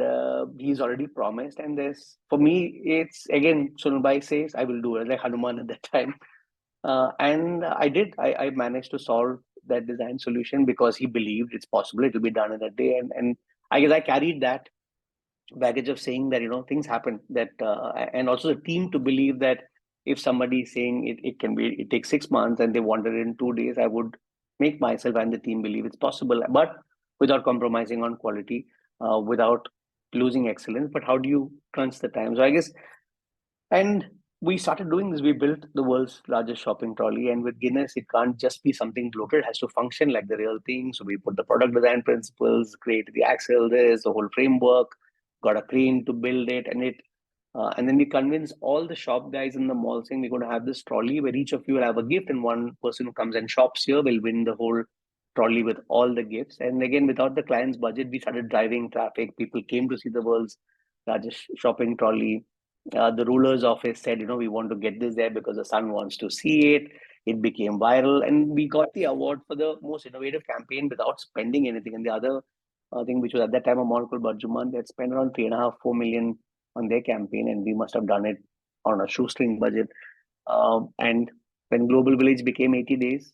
he's already promised. And there's, for me, it's again, Sunil Bhai says, I will do it, like Hanuman at that time. And I did. I managed to solve that design solution because he believed it's possible. It will be done in a day. And I guess I carried that baggage of saying that, things happen, that and also the team to believe that if somebody is saying it takes 6 months and they want it in 2 days, I would make myself and the team believe it's possible, but without compromising on quality, without losing excellence. But how do you crunch the time? So I guess, and we started doing this. We built the world's largest shopping trolley, and with Guinness, it can't just be something bloated. It has to function like the real thing. So we put the product design principles, created the axle, the whole framework, got a crane to build it, and then we convinced all the shop guys in the mall saying we're going to have this trolley where each of you will have a gift, and one person who comes and shops here will win the whole trolley with all the gifts. And again, without the client's budget, we started driving traffic. People came to see the world's largest shopping trolley. The ruler's office said, we want to get this there because the son wants to see it. It became viral, and we got the award for the most innovative campaign without spending anything. And the other thing, which was at that time a mall called Barjuman, they had spent around 3.5-4 million on their campaign, and we must have done it on a shoestring budget. And when Global Village became 80 days,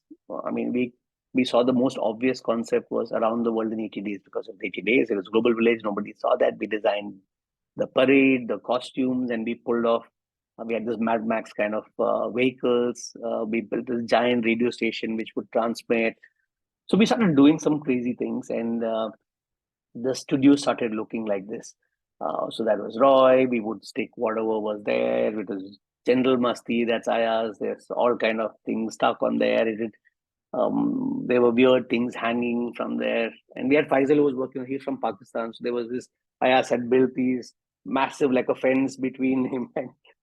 we saw the most obvious concept was around the world in 80 days. Because of 80 days, it was Global Village. Nobody saw that. We designed the parade, the costumes, and we pulled off. We had this Mad Max kind of vehicles. We built this giant radio station which would transmit. So we started doing some crazy things, and the studio started looking like this. So that was Roy. We would stick whatever was there. It was General Masti, that's Ayaz. There's all kind of things stuck on there. There were weird things hanging from there. And we had Faisal who was working. He's from Pakistan. So there was this, Ayaz had built these massive, like a fence between him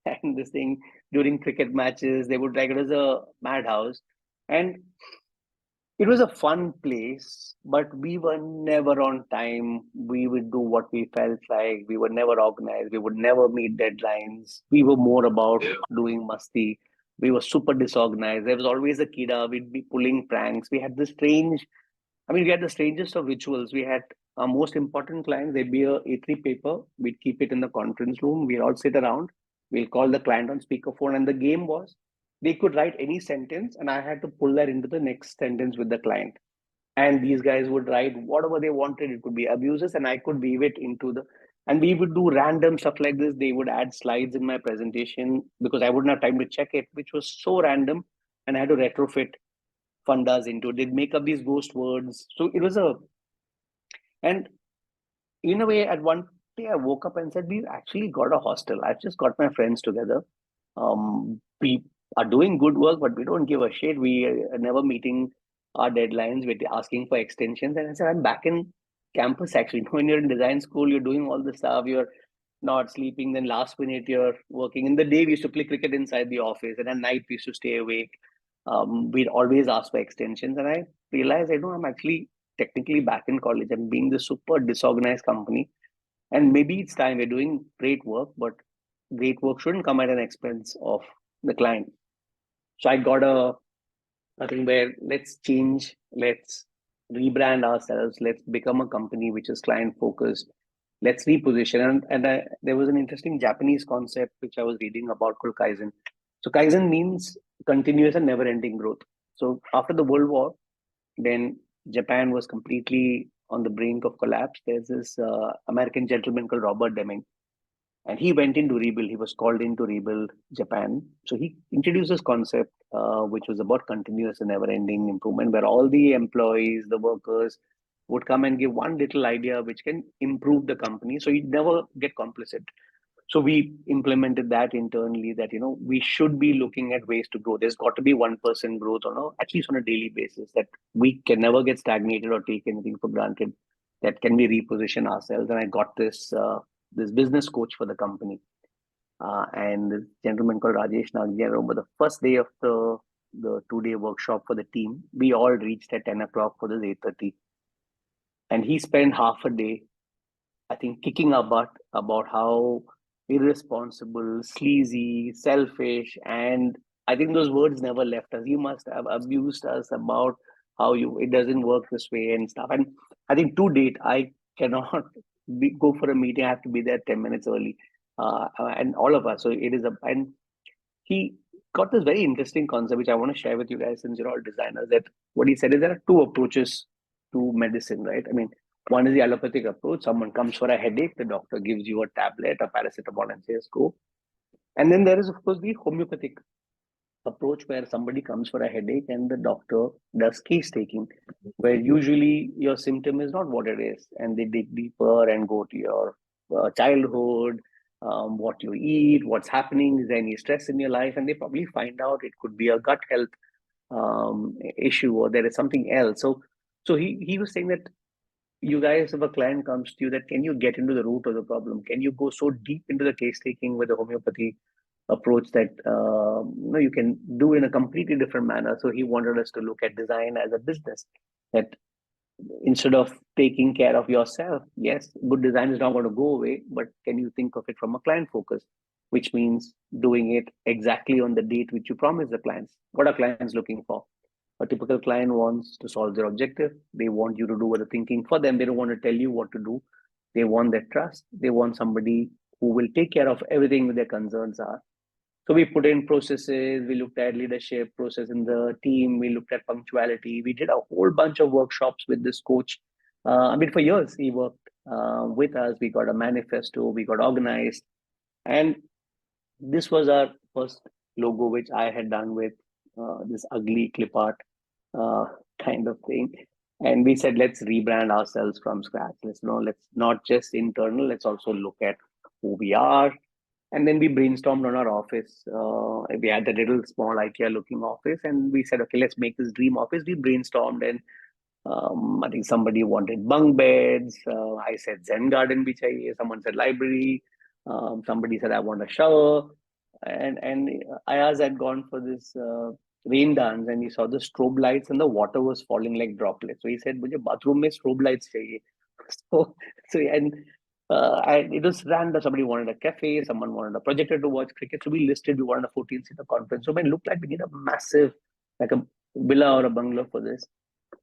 and this thing during cricket matches. They would, like, it was a madhouse. And it was a fun place, but we were never on time. We would do what we felt like. We were never organized. We would never meet deadlines. We were more about doing masti. We were super disorganized. There was always a kida. We'd be pulling pranks. We had this strange, we had the strangest of rituals. We had our most important clients. There'd be a A3 paper. We'd keep it in the conference room. We'd all sit around. We'll call the client on speakerphone. And the game was, they could write any sentence and I had to pull that into the next sentence with the client. And these guys would write whatever they wanted. It could be abuses and I could weave it into and we would do random stuff like this. They would add slides in my presentation because I wouldn't have time to check it, which was so random. And I had to retrofit fundas into it. They'd make up these ghost words. So it was and in a way, at one day I woke up and said, we've actually got a hostel. I've just got my friends together. We are doing good work, but we don't give a shit. We are never meeting our deadlines. We're asking for extensions. And I said, I'm back in campus actually. When you're in design school, you're doing all this stuff. You're not sleeping. Then last minute, you're working. In the day, we used to play cricket inside the office. And at night, we used to stay awake. we'd always ask for extensions. And I realized, I'm actually technically back in college. I'm being this super disorganized company. And maybe it's time. We're doing great work, but great work shouldn't come at an expense of the client. So I got a thing where let's change, let's rebrand ourselves, let's become a company which is client focused, let's reposition. And there was an interesting Japanese concept which I was reading about called Kaizen. So Kaizen means continuous and never ending growth. So after the World War, then Japan was completely on the brink of collapse. There's this American gentleman called Robert Deming, and he went in to rebuild. He was called in to rebuild Japan. So he introduced this concept, which was about continuous and never-ending improvement, where all the employees, the workers, would come and give one little idea which can improve the company. So you never get complicit. So we implemented that internally. That we should be looking at ways to grow. There's got to be 1% growth at least on a daily basis. That we can never get stagnated or take anything for granted. That can we reposition ourselves. And I got this business coach for the company. And this gentleman called Rajesh Nagji, I remember the first day of the 2-day workshop for the team, we all reached at 10 o'clock for this 8:30. And he spent half a day, I think, kicking our butt about how irresponsible, sleazy, selfish, and I think those words never left us. You must have abused us about how it doesn't work this way and stuff. And I think to date, I cannot go for a meeting. I have to be there 10 minutes early, and all of us. So it is and he got this very interesting concept, which I want to share with you guys, since you're all designers. That what he said is there are two approaches to medicine, right? I mean, one is the allopathic approach. Someone comes for a headache, the doctor gives you a tablet, a paracetamol, and says go. And then there is, of course, the homeopathic approach, where somebody comes for a headache and the doctor does case taking, where usually your symptom is not what it is, and they dig deeper and go to your childhood, what you eat, what's happening, is there any stress in your life, and they probably find out it could be a gut health issue, or there is something else. So he was saying that you guys, if a client comes to you, that can you get into the root of the problem? Can you go so deep into the case taking with the homeopathy approach that you can do in a completely different manner? So he wanted us to look at design as a business, that instead of taking care of yourself, yes, good design is not going to go away, but can you think of it from a client focus, which means doing it exactly on the date which you promise the clients. What are clients looking for? A typical client wants to solve their objective. They want you to do what they're thinking for them. They don't want to tell you what to do. They want their trust. They want somebody who will take care of everything that their concerns are. So we put in processes. We looked at leadership process in the team. We looked at punctuality. We did a whole bunch of workshops with this coach. For years, he worked with us. We got a manifesto. We got organized. And this was our first logo, which I had done with this ugly clip art kind of thing. And we said, let's rebrand ourselves from scratch. Let's not just internal, let's also look at who we are. And then we brainstormed on our office. We had a little small IKEA looking office, and we said, okay, let's make this dream office. We brainstormed, and I think somebody wanted bunk beds. I said Zen garden bhi chahiye. Someone said library. Somebody said I want a shower. And Ayaz had gone for this rain dance, and he saw the strobe lights and the water was falling like droplets. So he said, "Mujhe bathroom mein strobe lights chahiye." And it was random. Somebody wanted a cafe, someone wanted a projector to watch cricket. So we listed, we wanted a 14-seater conference. So it looked like we need a massive, like a villa or a bungalow for this.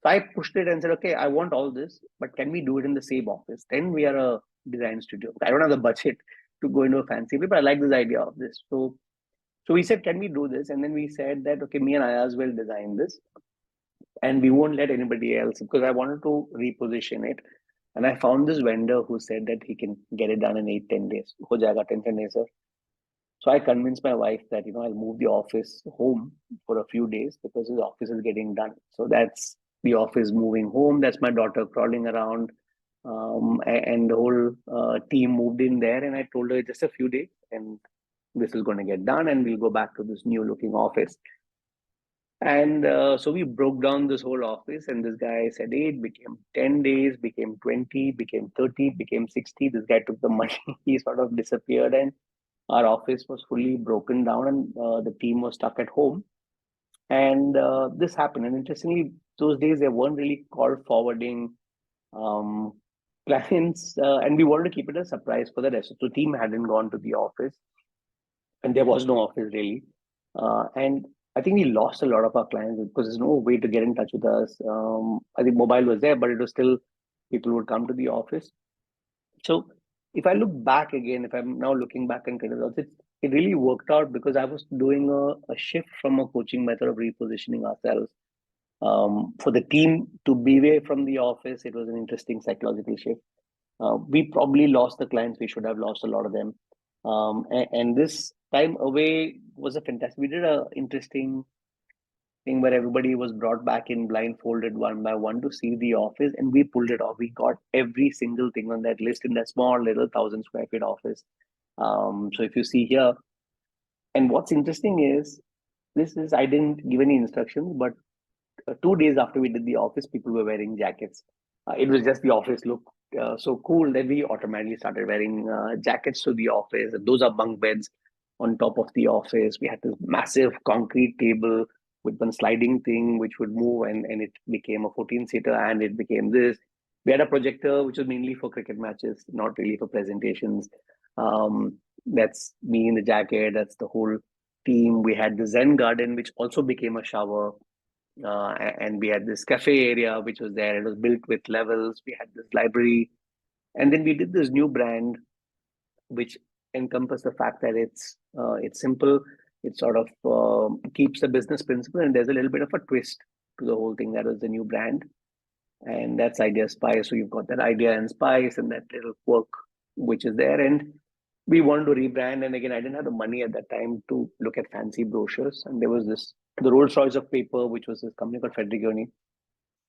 So I pushed it and said, okay, I want all this, but can we do it in the same office? Then we are a design studio. I don't have the budget to go into a fancy place, but I like this idea of this. So we said, can we do this? And then we said that, okay, me and Ayaz will design this, and we won't let anybody else, because I wanted to reposition it. And I found this vendor who said that he can get it done in 8-10 days. Ho jayega 10 days, sir. So I convinced my wife that, I'll move the office home for a few days because his office is getting done. So that's the office moving home. That's my daughter crawling around. And the whole team moved in there. And I told her just a few days and this is going to get done and we'll go back to this new looking office. And so we broke down this whole office, and this guy said 8, became 10 days, became 20, became 30, became 60. This guy took the money, he sort of disappeared, and our office was fully broken down, and the team was stuck at home. And this happened. And interestingly, those days there weren't really call forwarding um, clients, and we wanted to keep it a surprise for the rest. So the team hadn't gone to the office, and there was no office really. And I think we lost a lot of our clients because there's no way to get in touch with us. I think mobile was there, but it was still people would come to the office. So if I look back again, if I'm now looking back and kind of it really worked out because I was doing a shift from a coaching method of repositioning ourselves. For the team to be away from the office, it was an interesting psychological shift. We probably lost the clients. We should have lost a lot of them. And this time away was a fantastic. We did a interesting thing where everybody was brought back in blindfolded one by one to see the office, and we pulled it off. We got every single thing on that list in that small little 1,000 square feet office. So if you see here, and what's interesting is this is I didn't give any instructions, but 2 days after we did the office, people were wearing jackets. It was just the office look so cool that we automatically started wearing jackets to the office. Those are bunk beds on top of the office. We had this massive concrete table with one sliding thing which would move, and it became a 14-seater, and it became this. We had a projector which was mainly for cricket matches, not really for presentations. That's me in the jacket. That's the whole team. We had the Zen garden, which also became a shower, and we had this cafe area which was there. It was built with levels. We had this library, and then we did this new brand which encompassed the fact that it's simple. It sort of keeps the business principle, and there's a little bit of a twist to the whole thing. That was the new brand, and that's Idea Spice. So you've got that idea and spice and that little quirk which is there. And we wanted to rebrand. And again, I didn't have the money at that time to look at fancy brochures. And there was the Rolls Royce of paper, which was this company called Fredrikoni.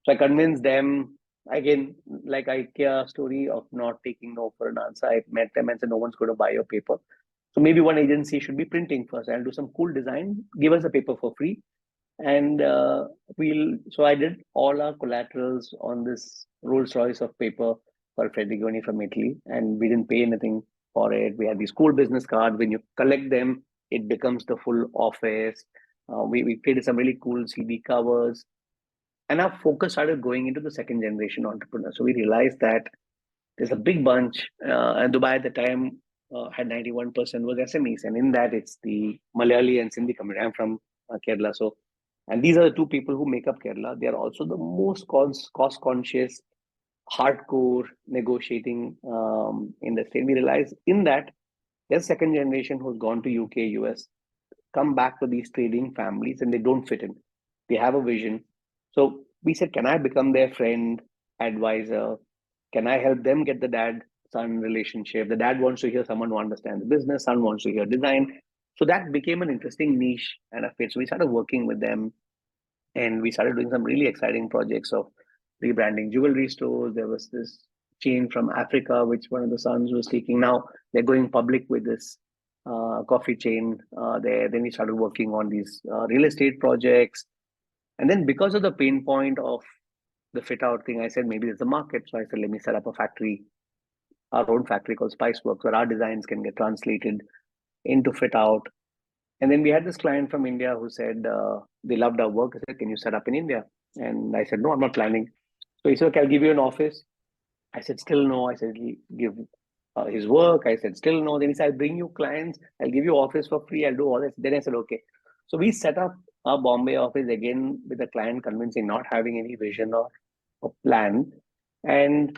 So I convinced them again, like IKEA story of not taking no for an answer. I met them and said, no one's going to buy your paper. So maybe one agency should be printing first. I'll do some cool design, give us the paper for free. And so I did all our collaterals on this Rolls Royce of paper for Fredrikoni from Italy, and we didn't pay anything for it. We had these cool business cards. When you collect them, it becomes the full office. We created some really cool CD covers, and our focus started going into the second generation entrepreneurs. So we realized that there's a big bunch, and Dubai at the time had 91% was SMEs, and in that it's the Malayali and Sindhi community. I'm from Kerala, so and these are the two people who make up Kerala. They are also the most cost conscious, hardcore negotiating industry. And we realize in that there's second generation who's gone to UK, US, come back to these trading families, and they don't fit in. They have a vision. So we said, can I become their friend, advisor? Can I help them get the dad-son relationship? The dad wants to hear someone who understands the business, son wants to hear design. So that became an interesting niche and a fit. So we started working with them, and we started doing some really exciting projects of rebranding jewelry stores. There was this chain from Africa, which one of the sons was taking. Now they're going public with this coffee chain there. Then we started working on these real estate projects. And then because of the pain point of the fit out thing, I said, maybe there's a market. So I said, let me set up a factory, our own factory called Spiceworks, where our designs can get translated into fit out. And then we had this client from India who said they loved our work. I said, can you set up in India? And I said, no, I'm not planning. So he said, okay, I'll give you an office. I said, still no. I said, give his work. I said, still no. Then he said, I'll bring you clients. I'll give you office for free. I'll do all this. Then I said, okay. So we set up our Bombay office again with the client convincing, not having any vision or a plan. And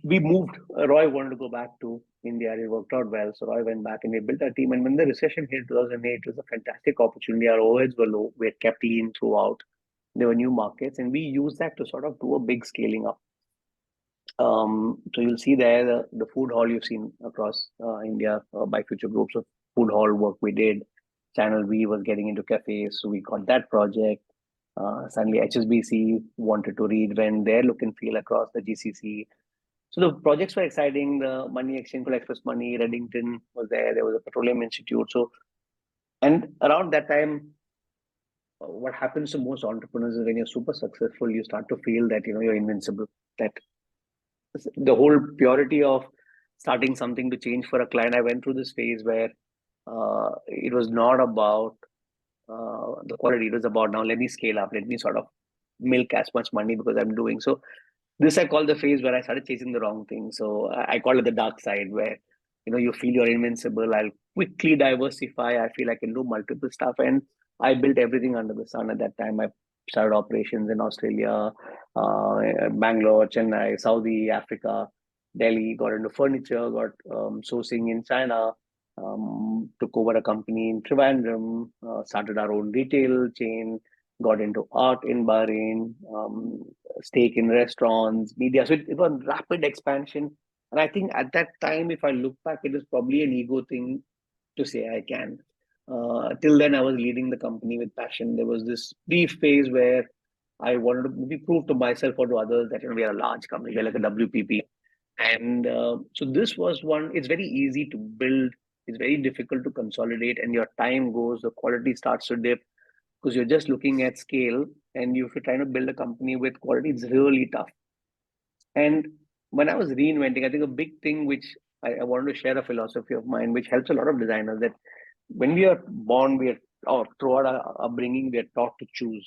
we moved. Roy wanted to go back to India. It worked out well. So Roy went back and we built our team. And when the recession hit 2008, it was a fantastic opportunity. Our overheads were low. We had kept lean throughout. There were new markets, and we used that to sort of do a big scaling up. So you'll see there the food hall you've seen across India by Future Groups of food hall work we did. Channel V was getting into cafes, so we got that project. Suddenly HSBC wanted to reinvent their look and feel across the GCC. So the projects were exciting. The Money Exchange called Express Money, Reddington was there. There was a Petroleum Institute. So, and around that time, what happens to most entrepreneurs is when you're super successful, you start to feel that you're invincible. That the whole purity of starting something to change for a client. I went through this phase where it was not about the quality. It was about now let me scale up, let me sort of milk as much money because I'm doing so. This I call the phase where I started chasing the wrong thing. So I call it the dark side, where you feel you're invincible. I'll quickly diversify. I feel I can do multiple stuff, and I built everything under the sun at that time. I started operations in Australia, Bangalore, Chennai, Saudi, Africa, Delhi. Got into furniture. Got sourcing in China. Took over a company in Trivandrum. Started our own retail chain. Got into art in Bahrain. Stake in restaurants, media. So it was rapid expansion. And I think at that time, if I look back, it was probably an ego thing to say I can. Till then, I was leading the company with passion. There was this brief phase where I wanted to maybe prove to myself or to others that we are a large company, we're like a WPP. And so this was one, it's very easy to build, it's very difficult to consolidate, and your time goes, the quality starts to dip because you're just looking at scale. And if you're trying to build a company with quality, it's really tough. And when I was reinventing, I think a big thing which I wanted to share a philosophy of mine, which helps a lot of designers, that when we are born, or throughout our upbringing, we are taught to choose.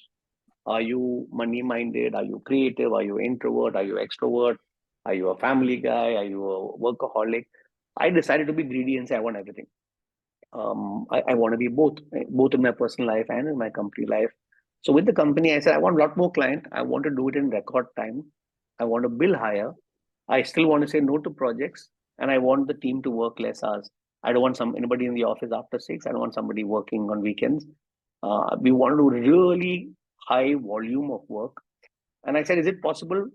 Are you money minded? Are you creative? Are you introvert? Are you extrovert? Are you a family guy? Are you a workaholic? I decided to be greedy and say I want everything. I want to be both in my personal life and in my company life. So with the company, I said I want a lot more client. I want to do it in record time. I want to bill higher. I still want to say no to projects, and I want the team to work less hours. I don't want anybody in the office after 6. I don't want somebody working on weekends. We want to do really high volume of work. And I said, is it possible?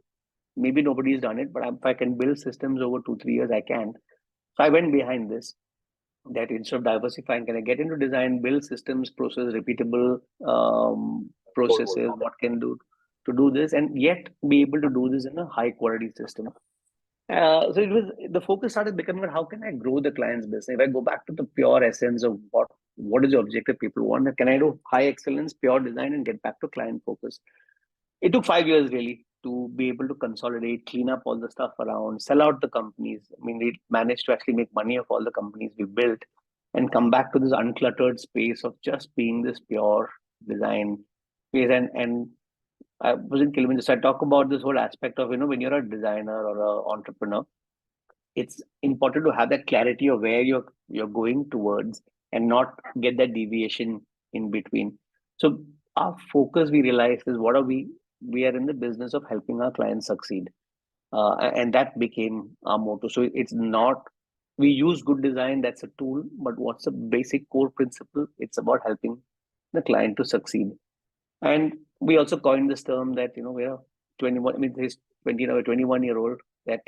Maybe nobody's done it, but if I can build systems over 2, 3 years, I can. So I went behind this, that instead of diversifying, can I get into design, build systems, process repeatable processes, what can do to do this, and yet be able to do this in a high quality system. So it was, the focus started becoming, how can I grow the client's business? If I go back to the pure essence of what is the objective people want, can I do high excellence, pure design, and get back to client focus? It took 5 years really to be able to consolidate, clean up all the stuff around, sell out the companies. I mean, we managed to actually make money of all the companies we built and come back to this uncluttered space of just being this pure design space. And I was in Kilimanjaro, so I talk about this whole aspect of, when you're a designer or an entrepreneur, it's important to have that clarity of where you're going towards and not get that deviation in between. So our focus, we realized, is what are we are in the business of helping our clients succeed. And that became our motto. So it's not, we use good design, that's a tool, but what's the basic core principle? It's about helping the client to succeed. And we also coined this term that, we're 21, I mean, this 20, 21-year-old, that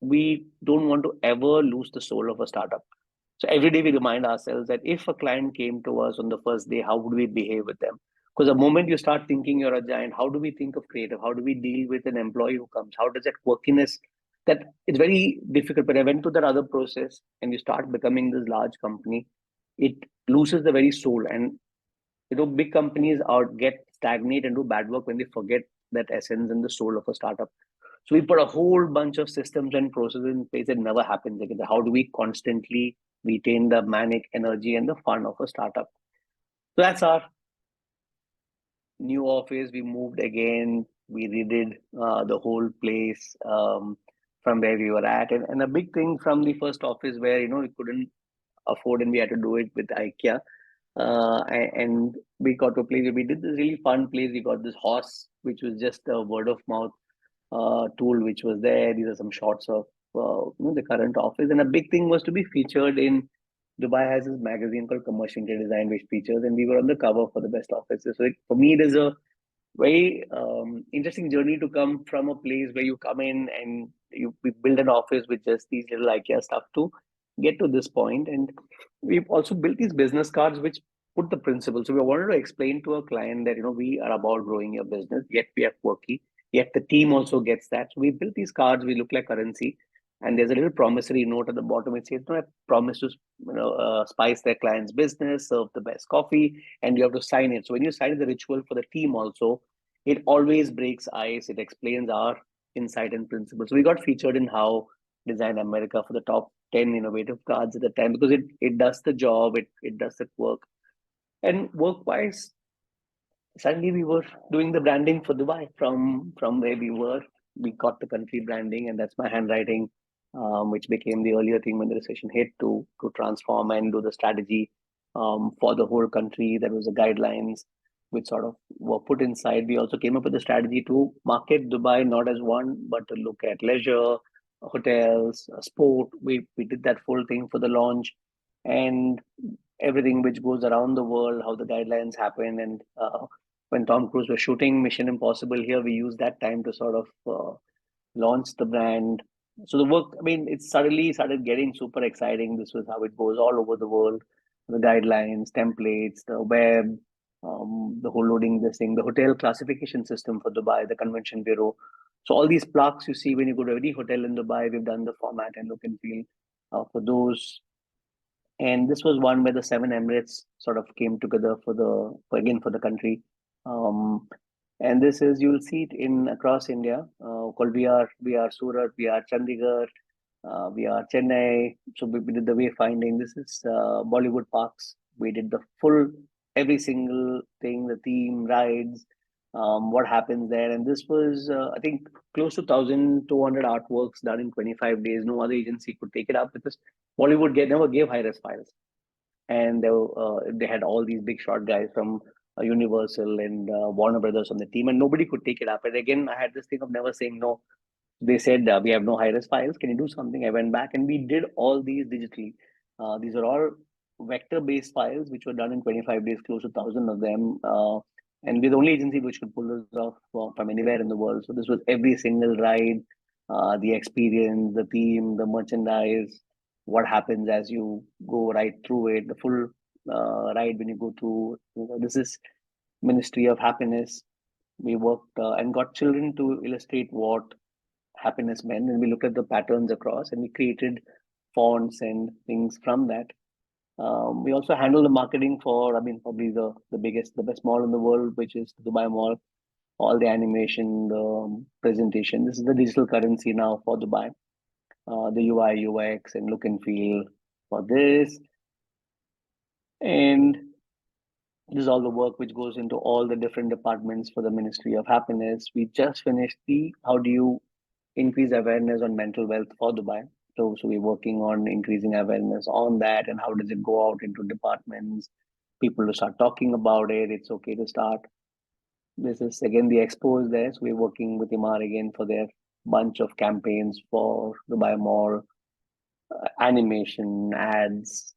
we don't want to ever lose the soul of a startup. So every day we remind ourselves that if a client came to us on the first day, how would we behave with them? Because the moment you start thinking you're a giant, how do we think of creative? How do we deal with an employee who comes? How does that quirkiness, that it's very difficult. But I went through that other process, and you start becoming this large company, it loses the very soul. And big companies get stagnate and do bad work when they forget that essence and the soul of a startup. So we put a whole bunch of systems and processes in place that never happens again. How do we constantly retain the manic energy and the fun of a startup? So that's our new office. We moved again. We redid the whole place from where we were at. And a big thing from the first office where, we couldn't afford and we had to do it with IKEA. And we got to a place where we did this really fun place. We got this horse, which was just a word of mouth tool, which was there. These are some shots of the current office. And a big thing was to be featured in Dubai. Has this magazine called Commercial Interior Design, which features, and we were on the cover for the best offices. So for me, it is a very interesting journey to come from a place where you come in and we build an office with just these little IKEA stuff to get to this point. And we've also built these business cards which put the principle. So we wanted to explain to a client that we are about growing your business, yet we are quirky, yet the team also gets that. So we built these cards. We look like currency, and there's a little promissory note at the bottom. It says, I promise to spice their client's business, serve the best coffee, and you have to sign it. So when you sign the ritual for the team also, it always breaks ice. It explains our insight and principles. So we got featured in How Design America for the top 10 innovative cards at the time, because it does the job, it does the work. And work-wise, suddenly we were doing the branding for Dubai from where we were. We got the country branding, and that's my handwriting, which became the earlier thing when the recession hit to transform and do the strategy for the whole country. There was the guidelines which sort of were put inside. We also came up with a strategy to market Dubai not as one, but to look at leisure, hotels, sport. We did that full thing for the launch, and everything which goes around the world, how the guidelines happen, and when Tom Cruise was shooting Mission Impossible here, we used that time to sort of launch the brand. So the work, I mean, it suddenly started getting super exciting. This was how it goes all over the world. The guidelines, templates, the web, the whole loading this thing, the hotel classification system for Dubai, the convention bureau. So all these plaques you see when you go to any hotel in Dubai, we've done the format and look and feel for those. And this was one where the seven Emirates sort of came together for the country. Um, and this is, you'll see it in across India. Called we are Surat, we are Chandigarh, we are Chennai. So we did the wayfinding. This is Bollywood parks. We did the full every single thing, the theme, rides, what happens there. And this was I think close to 1,200 artworks done in 25 days. No other agency could take it up because Bollywood never gave high-res files, and they had all these big shot guys from Universal and Warner Brothers on the team, and nobody could take it up. And again, I had this thing of never saying no. They said we have no high-res files. Can you do something? I went back and we did all these digitally. These are all vector-based files which were done in 25 days, close to 1,000 of them. And we're the only agency which could pull this off from anywhere in the world. So this was every single ride, the experience, the theme, the merchandise, what happens as you go right through it, the full ride when you go through. This is Ministry of Happiness. We worked and got children to illustrate what happiness meant, and we looked at the patterns across, and we created fonts and things from that. We also handle the marketing for, I mean, probably the biggest, the best mall in the world, which is the Dubai Mall. All the animation, the presentation. This is the digital currency now for Dubai. The UI, UX, and look and feel for this. And this is all the work which goes into all the different departments for the Ministry of Happiness. We just finished the how do you increase awareness on mental wealth for Dubai. So we're working on increasing awareness on that and how does it go out into departments, people to start talking about it. It's okay to start. This is again the expo is there. So we're working with Imar again for their bunch of campaigns for Dubai Mall, animation, ads.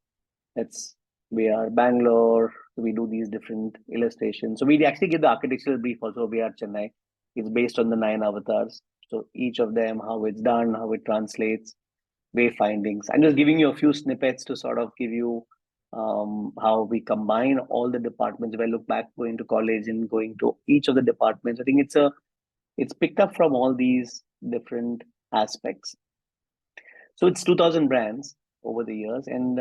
It's we are Bangalore. So we do these different illustrations. So we actually give the architectural brief also. We are Chennai. It's based on the 9 avatars. So each of them, how it's done, how it translates, wayfindings. I'm just giving you a few snippets to sort of give you how we combine all the departments. If I look back going to college and going to each of the departments, I think it's picked up from all these different aspects. So it's 2,000 brands over the years. And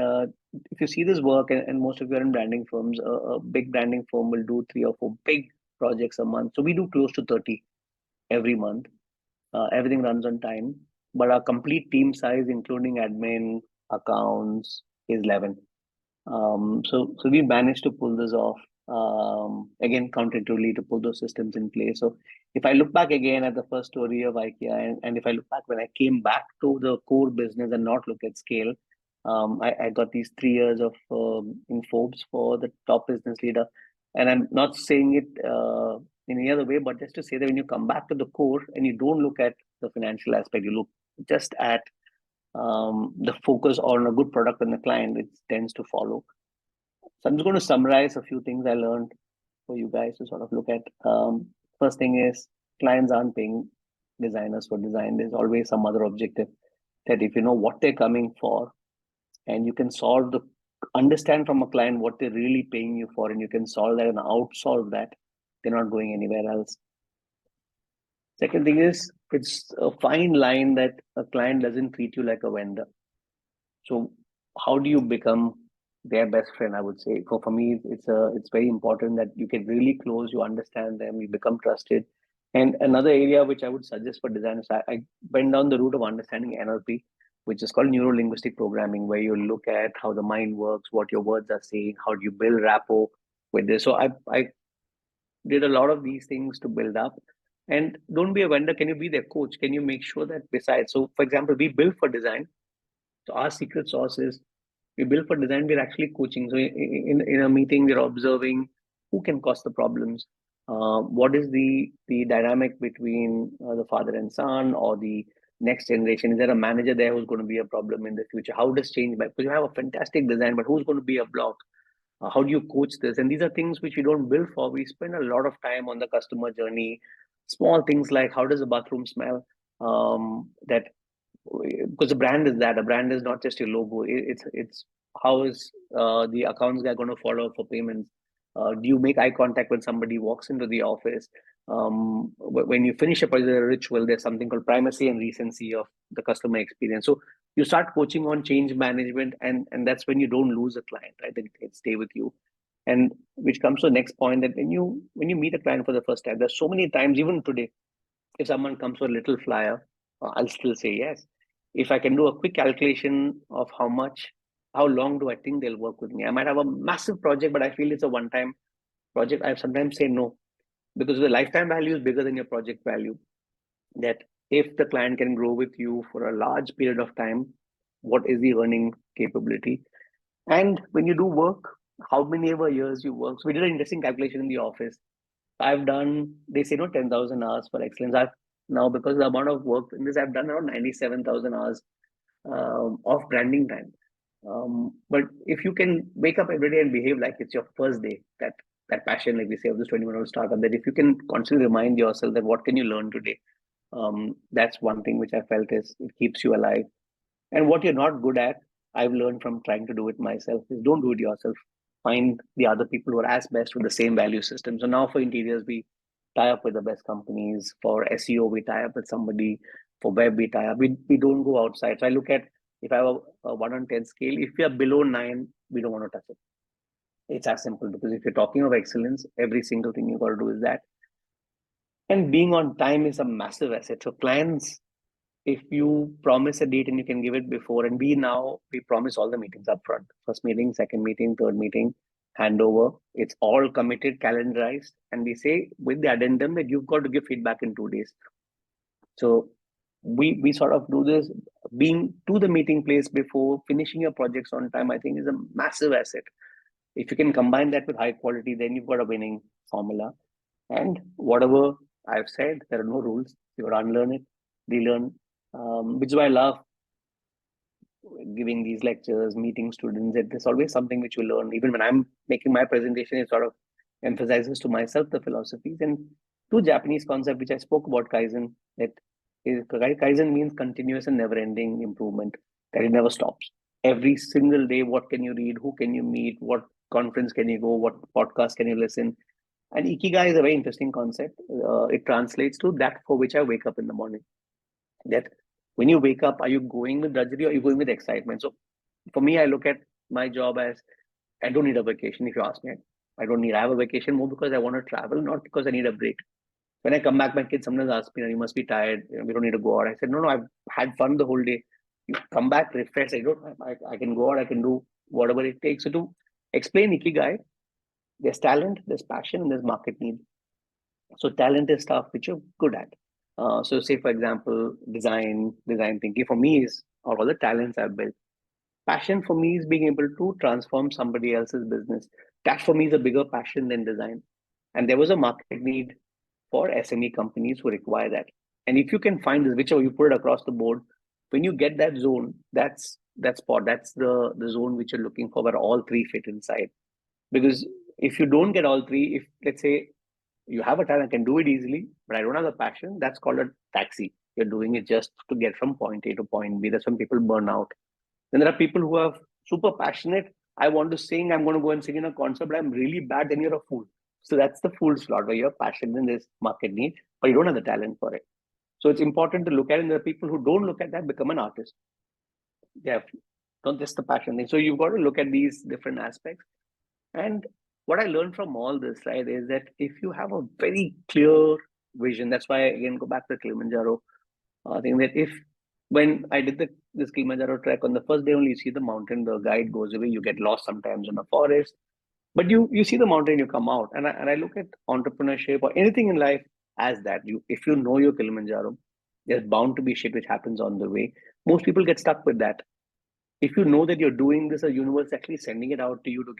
if you see this work, and most of you are in branding firms, a big branding firm will do 3 or 4 big projects a month. So we do close to 30 every month. Everything runs on time. But our complete team size, including admin, accounts, is 11. So we managed to pull this off. Again, counterintuitively to pull those systems in place. So if I look back again at the first story of IKEA, and if I look back when I came back to the core business and not look at scale, I got these 3 years of in Forbes for the top business leader. And I'm not saying it in any other way, but just to say that when you come back to the core and you don't look at the financial aspect, you look just at the focus on a good product and the client, it tends to follow. So I'm just going to summarize a few things I learned for you guys to sort of look at. First thing is clients aren't paying designers for design. There's always some other objective that if you know what they're coming for and you can understand from a client what they're really paying you for and you can solve that and outsolve that, they're not going anywhere else. Second thing is it's a fine line that a client doesn't treat you like a vendor. So how do you become their best friend? I would say for me, it's very important that you get really close, you understand them, you become trusted. And another area which I would suggest for designers, I went down the route of understanding NLP, which is called neuro linguistic programming, where you look at how the mind works, what your words are saying, how do you build rapport with this. So I did a lot of these things to build up. And don't be a vendor. Can you be their coach? Can you make sure that besides, so for example, we build for design. So our secret sauce is we build for design, we're actually coaching. So in a meeting, we're observing who can cause the problems. What is the dynamic between the father and son or the next generation? Is there a manager there who's going to be a problem in the future? How does change? Because you have a fantastic design, but who's going to be a block? How do you coach this? And these are things which we don't build for. We spend a lot of time on the customer journey. Small things like how does a bathroom smell? That because the brand is that a brand is not just your logo. It's how is the accounts guy going to follow up for payments? Do you make eye contact when somebody walks into the office? When you finish a particular ritual, there's something called primacy and recency of the customer experience. So you start coaching on change management, and that's when you don't lose a client, right? They stay with you. And which comes to the next point, that when you meet a client for the first time, there's so many times, even today, if someone comes with a little flyer, I'll still say yes. If I can do a quick calculation of how long do I think they'll work with me? I might have a massive project, but I feel it's a one-time project. I sometimes say no, because the lifetime value is bigger than your project value. That if the client can grow with you for a large period of time, what is the earning capability? And when you do work, how many ever years you work. So we did an interesting calculation in the office. I've done, they say no, 10,000 hours for excellence. I've now, because of the amount of work in this, I've done around 97,000 hours of branding time. But if you can wake up every day and behave like it's your first day, that passion, like we say, of this 21-year-old startup, that if you can constantly remind yourself that what can you learn today, that's one thing which I felt is it keeps you alive. And what you're not good at, I've learned from trying to do it myself, is don't do it yourself. Find the other people who are as best with the same value system. So now for interiors, we tie up with the best companies. For SEO, we tie up with somebody. For web, we tie up. We don't go outside. So I look at, if I have a 1 on 10 scale, if we are below 9, we don't want to touch it. It's as simple, because if you're talking of excellence, every single thing you got to do is that. And being on time is a massive asset. So clients, if you promise a date and you can give it before, and we promise all the meetings up front. First meeting, second meeting, third meeting, handover. It's all committed, calendarized. And we say with the addendum that you've got to give feedback in 2 days. So we sort of do this. Being to the meeting place before, finishing your projects on time, I think is a massive asset. If you can combine that with high quality, then you've got a winning formula. And whatever I've said, there are no rules. You got to unlearn it, relearn, which is why I love giving these lectures, meeting students. There's always something which you learn. Even when I'm making my presentation, it sort of emphasizes to myself the philosophies. And two Japanese concept which I spoke about, Kaizen, that is, Kaizen means continuous and never-ending improvement, that it never stops. Every single day, what can you read? Who can you meet? What conference can you go? What podcast can you listen? And Ikigai is a very interesting concept. It translates to that for which I wake up in the morning. That when you wake up, are you going with drudgery or are you going with excitement? So for me, I look at my job as, I don't need a vacation. If you ask me, I have a vacation more because I want to travel, not because I need a break. When I come back, my kids sometimes ask me, you must be tired. We don't need to go out. I said, no, I've had fun the whole day. You come back refreshed. I can go out. I can do whatever it takes. So to explain Ikigai, there's talent, there's passion, and there's market need. So talent is stuff which you're good at. So say, for example, design thinking for me is all the talents I've built. Passion for me is being able to transform somebody else's business. That for me is a bigger passion than design. And there was a market need for SME companies who require that. And if you can find this, whichever you put it across the board, when you get that zone, that's the zone which you're looking for, where all three fit inside. Because if you don't get all three, if let's say you have a talent, can do it easily, but I don't have the passion, that's called a taxi. You're doing it just to get from point A to point B. That's when people burn out. Then there are people who are super passionate. I want to sing, I'm going to go and sing in a concert, but I'm really bad, then you're a fool. So that's the fool slot, where you're passionate and there's market need, but you don't have the talent for it. So it's important to look at it. And there are people who don't look at that, become an artist. They have not just the passion thing. So you've got to look at these different aspects. And what I learned from all this, right, is that if you have a very clear vision, that's why I again go back to Kilimanjaro. I think that when I did this Kilimanjaro trek, on the first day only you see the mountain, the guide goes away, you get lost sometimes in the forest. But you see the mountain, you come out, and I look at entrepreneurship or anything in life as that. If you know your Kilimanjaro, there's bound to be shit which happens on the way. Most people get stuck with that. If you know that you're doing this, a universe actually sending it out to you to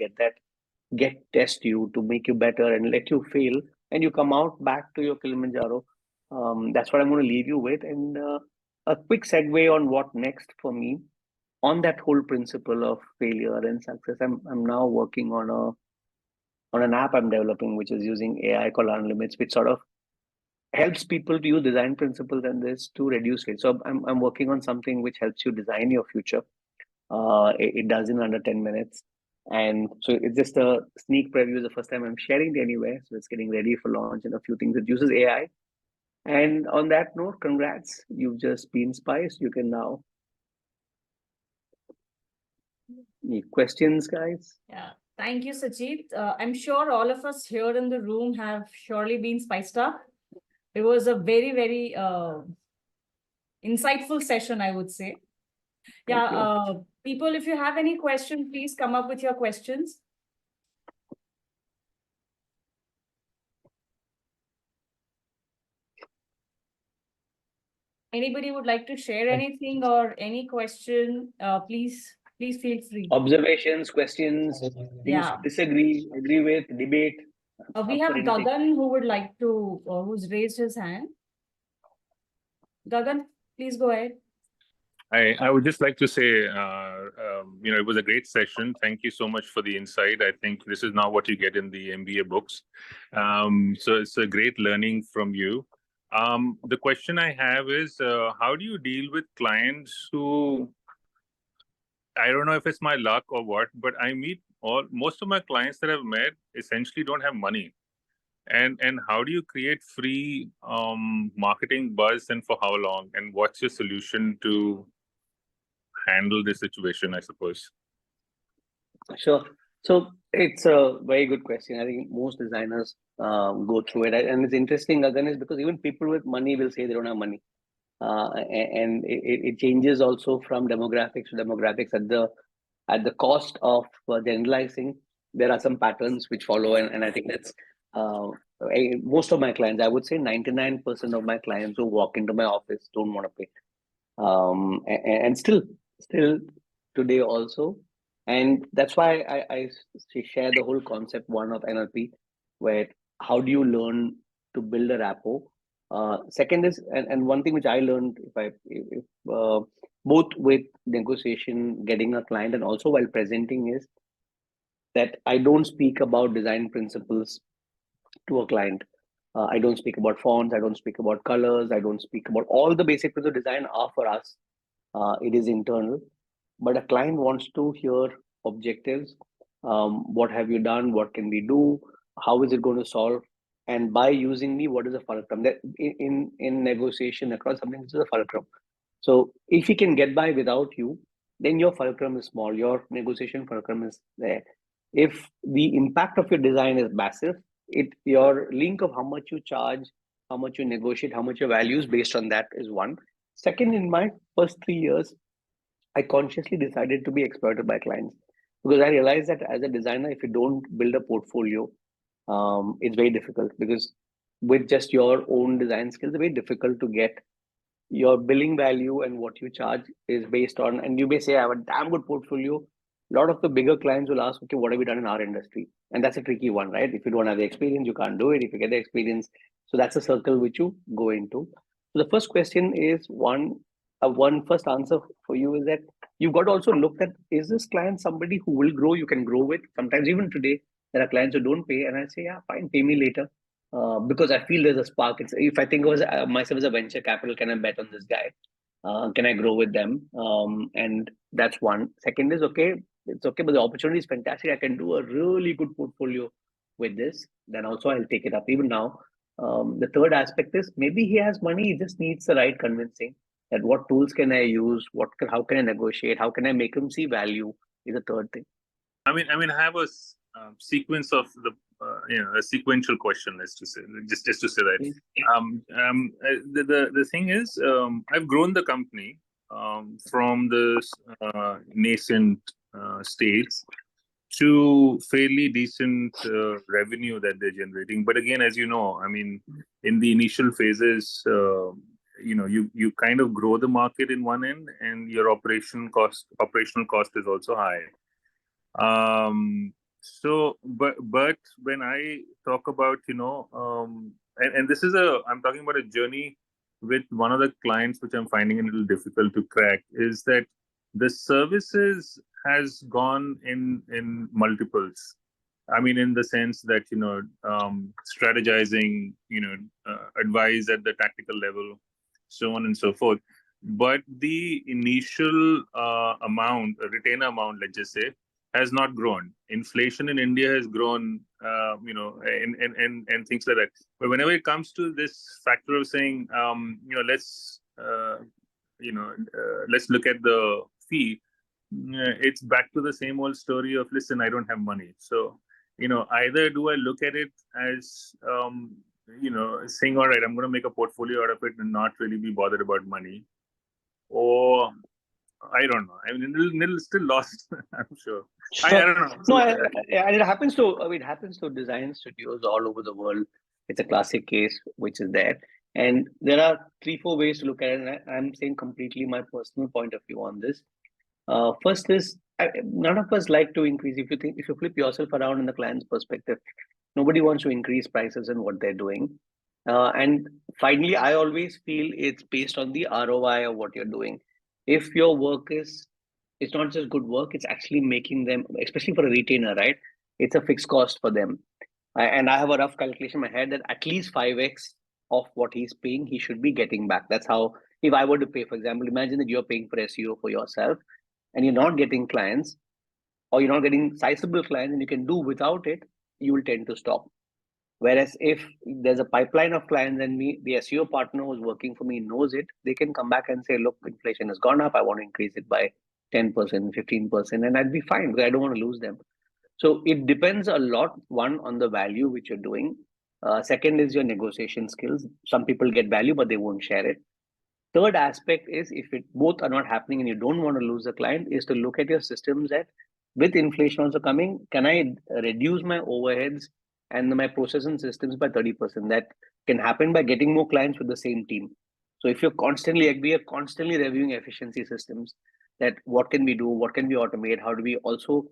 get test you, to make you better and let you fail, and you come out back to your Kilimanjaro. That's what I'm going to leave you with. And a quick segue on what next for me on that whole principle of failure and success. I'm now working on an app I'm developing, which is using AI called Unlimits, which sort of helps people to use design principles and this to reduce risk. So I'm working on something which helps you design your future. It does in under 10 minutes. And so it's just a sneak preview. The first time I'm sharing it anyway. So it's getting ready for launch and a few things. It uses AI. And on that note, congrats. You've just been spiced. You can now. Any questions, guys? Yeah. Thank you, Sajith. I'm sure all of us here in the room have surely been spiced up. It was a very, very insightful session, I would say. Yeah, people, if you have any question, please come up with your questions. Anybody would like to share anything or any question, please feel free. Observations, questions, things to disagree, agree with, debate. We have Gagan who would like to, who's raised his hand. Gagan, please go ahead. I would just like to say, it was a great session. Thank you so much for the insight. I think this is not what you get in the MBA books. So it's a great learning from you. The question I have is, how do you deal with clients who, I don't know if it's my luck or what, but I meet most of my clients that I've met essentially don't have money. And how do you create free marketing buzz, and for how long? And what's your solution to handle this situation, I suppose? Sure. So it's a very good question. I think most designers go through it. And it's interesting, again, is because even people with money will say they don't have money. And it changes also from demographics to demographics. At the cost of generalizing, there are some patterns which follow. And I think that's most of my clients, I would say 99% of my clients who walk into my office don't want to pay. And still today also. And that's why I share the whole concept one of NLP, where how do you learn to build a rapport? Second is, and one thing which I learned, both with negotiation, getting a client, and also while presenting, is that I don't speak about design principles to a client. I don't speak about fonts. I don't speak about colors. I don't speak about all the basic principles of design are for us. It is internal. But a client wants to hear objectives. What have you done? What can we do? How is it going to solve? And by using me, what is the fulcrum? That in negotiation across something, this is a fulcrum. So if he can get by without you, then your fulcrum is small. Your negotiation fulcrum is there. If the impact of your design is massive, your link of how much you charge, how much you negotiate, how much your values based on that is one. Second, in my first 3 years, I consciously decided to be exploited by clients because I realized that as a designer, if you don't build a portfolio, it's very difficult because with just your own design skills, it's very difficult to get your billing value, and what you charge is based on, and you may say, I have a damn good portfolio. A lot of the bigger clients will ask, okay, what have we done in our industry? And that's a tricky one, right? If you don't have the experience, you can't do it. If you get the experience, so that's a circle which you go into. So the first question is one first answer for you is that you've got to also look at, is this client somebody who will grow, you can grow with? Sometimes even today, there are clients who don't pay, and I say, yeah, fine, pay me later. Because I feel there's a spark. If I think of myself as a venture capital, can I bet on this guy? Can I grow with them? And that's one. Second is, okay, it's okay, but the opportunity is fantastic. I can do a really good portfolio with this. Then also I'll take it up even now. The third aspect is maybe he has money, he just needs the right convincing. That what tools can I use? How can I negotiate? How can I make him see value? Is the third thing. I mean, I have a sequence of a sequential question. Let's just say, just to say that. The thing is, I've grown the company from the nascent states to fairly decent revenue that they're generating. But again, as you know, I mean, in the initial phases, you kind of grow the market in one end, and your operational cost is also high. So, but when I talk about, and this is I'm talking about a journey with one of the clients, which I'm finding a little difficult to crack, is that the services has gone in multiples. I mean, in the sense that, strategizing, advise at the tactical level, so on and so forth. But the initial retainer amount, let's just say, has not grown. Inflation in India has grown, and things like that. But whenever it comes to this factor of saying, let's look at the fee, it's back to the same old story of, listen, I don't have money. So, either do I look at it as, saying, all right, I'm going to make a portfolio out of it and not really be bothered about money, or I don't know. I mean, it's still lost. I'm sure. I don't know. No, and it happens to design studios all over the world. It's a classic case which is there, and there are 3-4 ways to look at it. And I'm saying completely my personal point of view on this. First is, none of us like to increase. If you flip yourself around in the client's perspective, nobody wants to increase prices in what they're doing. And finally, I always feel it's based on the ROI of what you're doing. If your work it's not just good work, it's actually making them, especially for a retainer, right? It's a fixed cost for them. And I have a rough calculation in my head that at least 5x of what he's paying, he should be getting back. That's how, if I were to pay, for example, imagine that you're paying for SEO for yourself and you're not getting clients, or you're not getting sizable clients, and you can do without it, you will tend to stop. Whereas if there's a pipeline of clients and the SEO partner who's working for me knows it, they can come back and say, look, inflation has gone up. I want to increase it by 10%, 15%, and I'd be fine because I don't want to lose them. So it depends a lot, one, on the value which you're doing. Second is your negotiation skills. Some people get value, but they won't share it. Third aspect is, if both are not happening and you don't want to lose the client, is to look at your systems that, with inflation also coming, can I reduce my overheads and my process and systems by 30%? That can happen by getting more clients with the same team. So if we are constantly reviewing efficiency systems, that what can we do, what can we automate, how do we also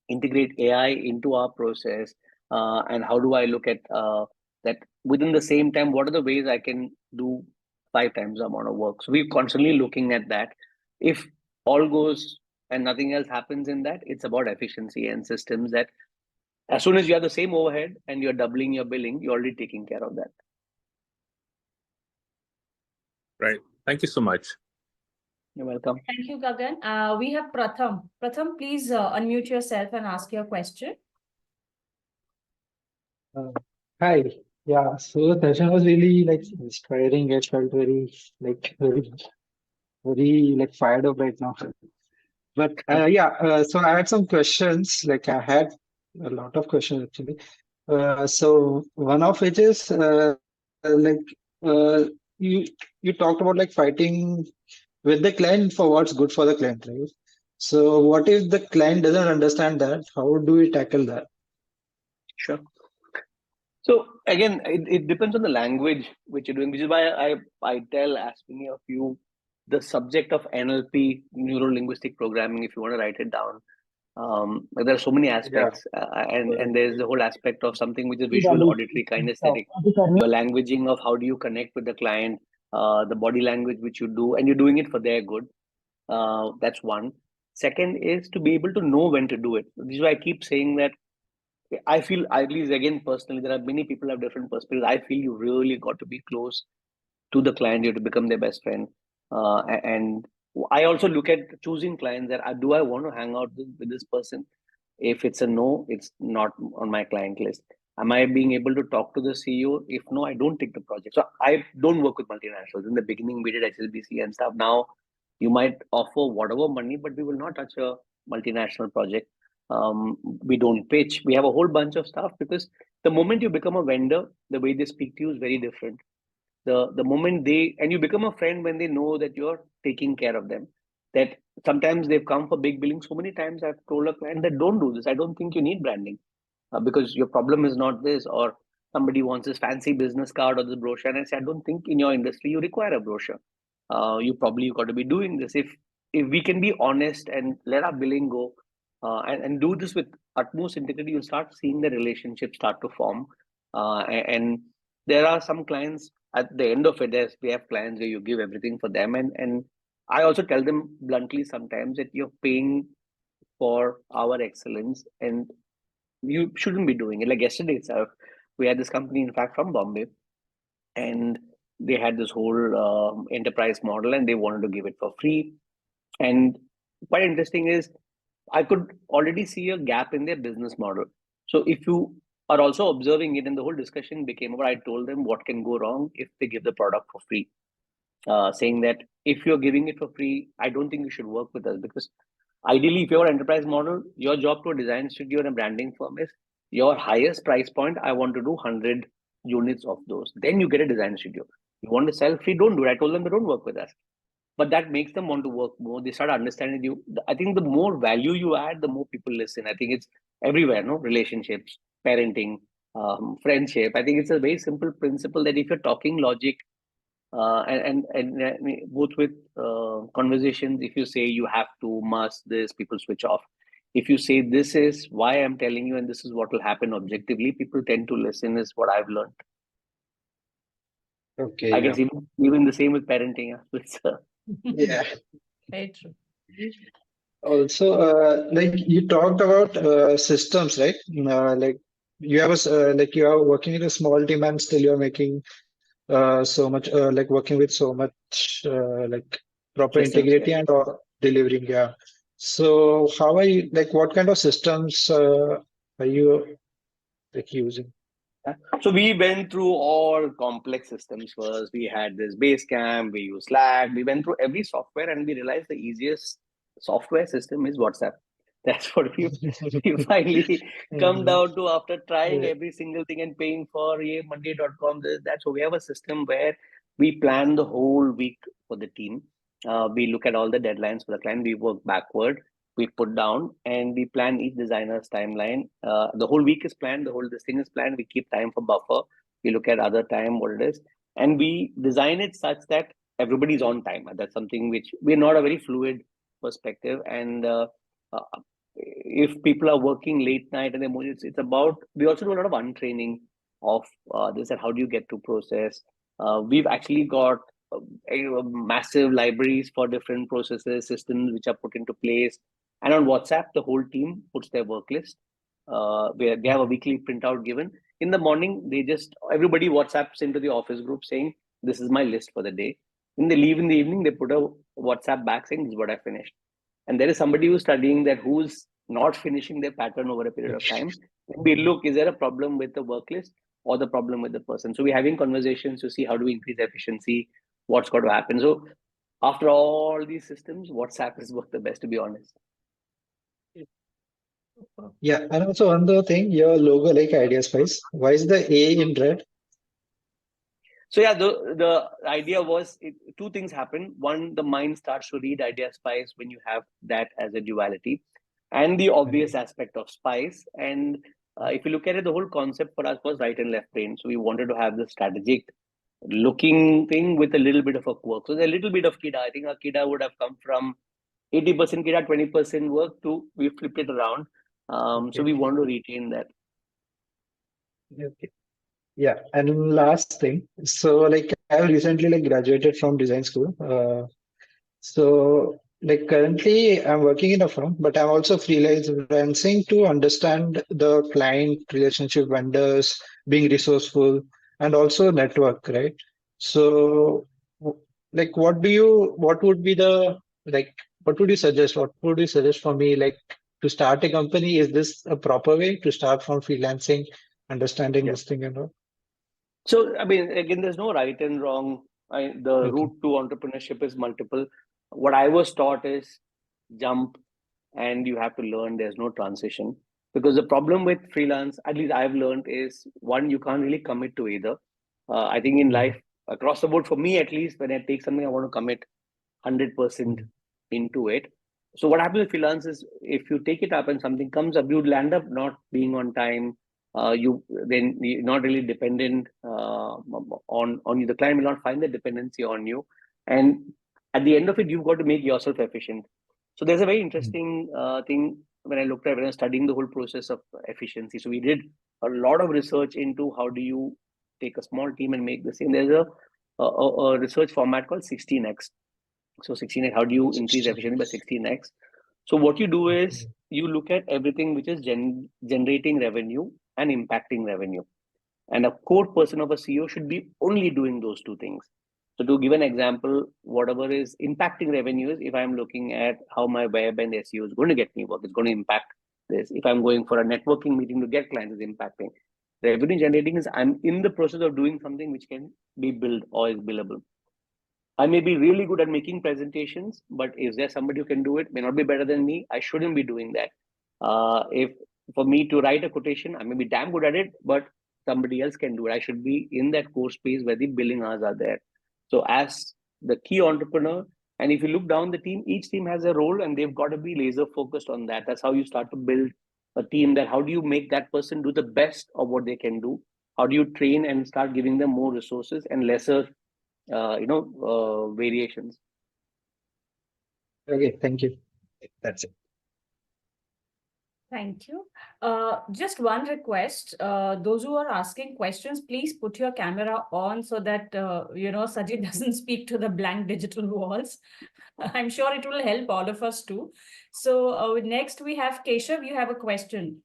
integrate AI into our process, and how do I look at that within the same time, what are the ways I can do 5 times the amount of work? So we're constantly looking at that. If all goes and nothing else happens in that, it's about efficiency and systems that as soon as you have the same overhead and you're doubling your billing, you're already taking care of that. Right. Thank you so much. You're welcome. Thank you, Gagan. We have Pratham. Pratham, please unmute yourself and ask your question. Hi. Yeah, so the session was really inspiring. I felt very fired up right now. But so I had some questions. I had a lot of questions actually. So one of which is you talked about fighting with the client for what's good for the client, right? So what if the client doesn't understand that? How do we tackle that? Sure. So again, it depends on the language which you're doing, which is why I tell as many of you the subject of NLP, neuro-linguistic programming, if you want to write it down. There are so many aspects, and there's the whole aspect of something which is visual, auditory, kinesthetic, the languaging of how do you connect with the client, the body language which you do, and you're doing it for their good. That's one. Second is to be able to know when to do it. This is why I keep saying that I feel, at least again personally, there are many people who have different perspectives. I feel you really got to be close to the client. You have to become their best friend. And I also look at choosing clients that do I want to hang out with this person? If it's a no, it's not on my client list. Am I being able to talk to the CEO? If no, I don't take the project. So I don't work with multinationals. In the beginning, we did HSBC and stuff. Now you might offer whatever money, but we will not touch a multinational project. We don't pitch. We have a whole bunch of stuff, because the moment you become a vendor, the way they speak to you is very different. The moment you become a friend when they know that you're taking care of them, that sometimes they've come for big billing so many times. I've told a client that don't do this. I don't think you need branding because your problem is not this. Or somebody wants this fancy business card or the brochure, and I say I don't think in your industry you require a brochure. You probably got to be doing this. If we can be honest and let our billing go and do this with utmost integrity, you'll start seeing the relationship start to form. And there are some clients at the end of it, we have clients where you give everything for them. And I also tell them bluntly sometimes that you're paying for our excellence and you shouldn't be doing it. Like yesterday itself, we had this company, in fact, from Bombay, and they had this whole enterprise model and they wanted to give it for free. And quite interesting is I could already see a gap in their business model. So if you are also observing it, and the whole discussion became about, I told them what can go wrong if they give the product for free. Saying that if you're giving it for free, I don't think you should work with us, because ideally, if you're an enterprise model, your job to a design studio and a branding firm is your highest price point. I want to do 100 units of those. Then you get a design studio. You want to sell free, don't do it. I told them they don't work with us. But that makes them want to work more. They start understanding you. I think the more value you add, the more people listen. I think it's everywhere, no? Relationships, parenting, friendship. I think it's a very simple principle that if you're talking logic, and both with conversations, if you say you have to, must, this, people switch off. If you say this is why I'm telling you and this is what will happen objectively, people tend to listen, is what I've learned. Okay. I guess even the same with parenting. Yeah. Very true. Also, like you talked about systems, right? Like you have like you are working in a small team and still you're making so much like working with so much like proper Systems, integrity yeah. and delivering. Yeah. So how are you, like what kind of systems are you like using? So we went through all complex systems first. We had this Basecamp, we used Slack, we went through every software and we realized the easiest software system is WhatsApp. That's what we finally come down to after trying Yeah. every single thing and paying for monday.com. That's what we have, a system where we plan the whole week for the team. We look at all the deadlines for the client. We work backward. We put down and we plan each designer's timeline. The whole week is planned. The whole this thing is planned. We keep time for buffer. We look at other time, what it is, and we design it such that everybody's on time. That's something which we're not a very fluid perspective. And if people are working late night and they're more, it's about, we also do a lot of untraining of this and how do you get to process. We've actually got massive libraries for different processes, systems which are put into place. And on WhatsApp, the whole team puts their work list. Where they have a weekly printout given. In the morning, everybody WhatsApps into the office group saying, this is my list for the day. When they leave in the evening, they put a WhatsApp back saying, this is what I finished. And there is somebody who's studying that, who's not finishing their pattern over a period of time. We look, is there a problem with the work list or the problem with the person? So we're having conversations to see how do we increase efficiency, what's got to happen. So after all these systems, WhatsApp has worked the best, to be honest. Yeah, and also one other thing, your logo like Idea Spice. Why is the A in red? So yeah, the idea was two things happen. One, the mind starts to read Idea Spice when you have that as a duality, and the obvious aspect of spice. And if you look at it, the whole concept for us was right and left brain. So we wanted to have the strategic looking thing with a little bit of a quirk. So there's a little bit of Kida. I think our Kida would have come from 80% Kida, 20% work to we flipped it around. So we want to retain that. Okay. Yeah, and last thing. So like I recently like graduated from design school. So like currently I'm working in a firm, but I'm also freelancing to understand the client relationship, vendors, being resourceful, and also network, right? So like what would be the like what would you suggest? What would you suggest for me like to start a company? Is this a proper way to start from freelancing, understanding this thing and all? So, I mean, again, there's no right and wrong. The Okay. route to entrepreneurship is multiple. What I was taught is jump and you have to learn. There's no transition. Because the problem with freelance, at least I've learned, is one, you can't really commit to either. I think in life, across the board, for me at least, when I take something, I want to commit 100% into it. So what happens with freelance is if you take it up and something comes up, you'll end up not being on time. You're not really dependent on you. The client will not find the dependency on you, and at the end of it, you've got to make yourself efficient. So there's a very interesting thing when I looked at when I was studying the whole process of efficiency. So we did a lot of research into how do you take a small team and make the same. There's a research format called 16x. So 16x, how do you increase efficiency by 16x? So what you do is you look at everything which is generating revenue and impacting revenue. And a core person of a CEO should be only doing those two things. So to give an example, whatever is impacting revenue is if I'm looking at how my web and SEO is going to get me work, it's going to impact this. If I'm going for a networking meeting to get clients, it's impacting. Revenue generating is I'm in the process of doing something which can be billed or is billable. I may be really good at making presentations, but if there's somebody who can do it, may not be better than me. I shouldn't be doing that. If for me to write a quotation, I may be damn good at it, but somebody else can do it. I should be in that core space where the billing hours are there. So as the key entrepreneur, and if you look down the team, each team has a role and they've got to be laser focused on that. That's how you start to build a team. That how do you make that person do the best of what they can do? How do you train and start giving them more resources and lesser variations. Okay, thank you. That's it. Thank you. Just one request. Those who are asking questions, please put your camera on so that, Sajith doesn't speak to the blank digital walls. I'm sure it will help all of us too. So next we have Keshav. You have a question.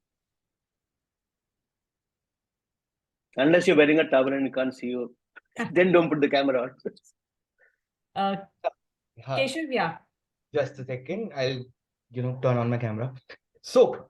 Unless you're wearing a towel and you can't see you, then don't put the camera on. Keshav, yeah. Just a second, I'll turn on my camera. So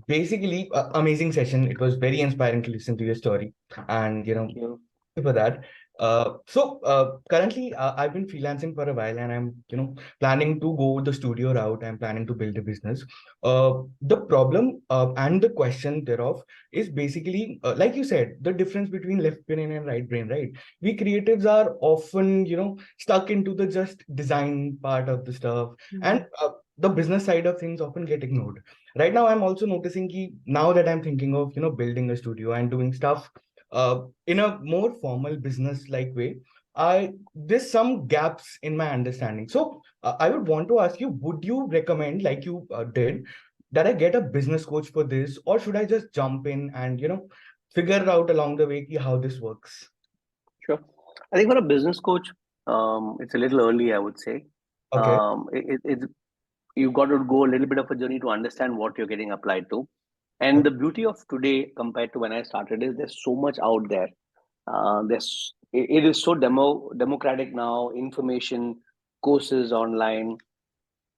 basically, amazing session. It was very inspiring to listen to your story, and Thank you. for that. Currently, I've been freelancing for a while, and I'm planning to go the studio route. I'm planning to build a business. The problem and the question thereof is basically, like you said, the difference between left brain and right brain, right? We creatives are often, stuck into the just design part of the stuff, and the business side of things often get ignored. Right now, I'm also noticing now that I'm thinking of, building a studio and doing stuff in a more formal business like way, there's some gaps in my understanding. So I would want to ask you, would you recommend, like you did, that I get a business coach for this, or should I just jump in and figure out along the way how this works? Sure. I think for a business coach, it's a little early, I would say. Okay. You've got to go a little bit of a journey to understand what you're getting applied to. And the beauty of today compared to when I started is there's so much out there. It is so democratic now, information, courses online.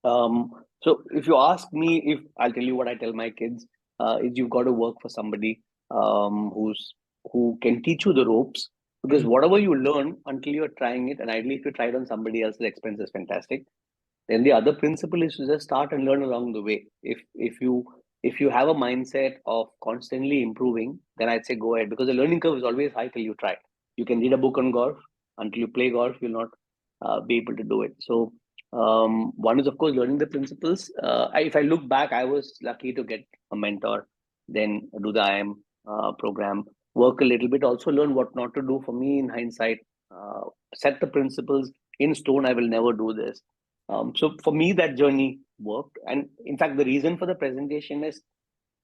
So if you ask me, if I'll tell you what I tell my kids, is you've got to work for somebody who can teach you the ropes, because whatever you learn until you're trying it, and ideally if you try it on somebody else's expense is fantastic. Then the other principle is to just start and learn along the way. If you have a mindset of constantly improving, then I'd say go ahead, because the learning curve is always high till you try. You can read a book on golf. Until you play golf, you'll not be able to do it. So one is, of course, learning the principles. If I look back, I was lucky to get a mentor, then do the IM program, work a little bit, also learn what not to do. For me, in hindsight, set the principles in stone. I will never do this. So for me, that journey worked. And in fact, the reason for the presentation is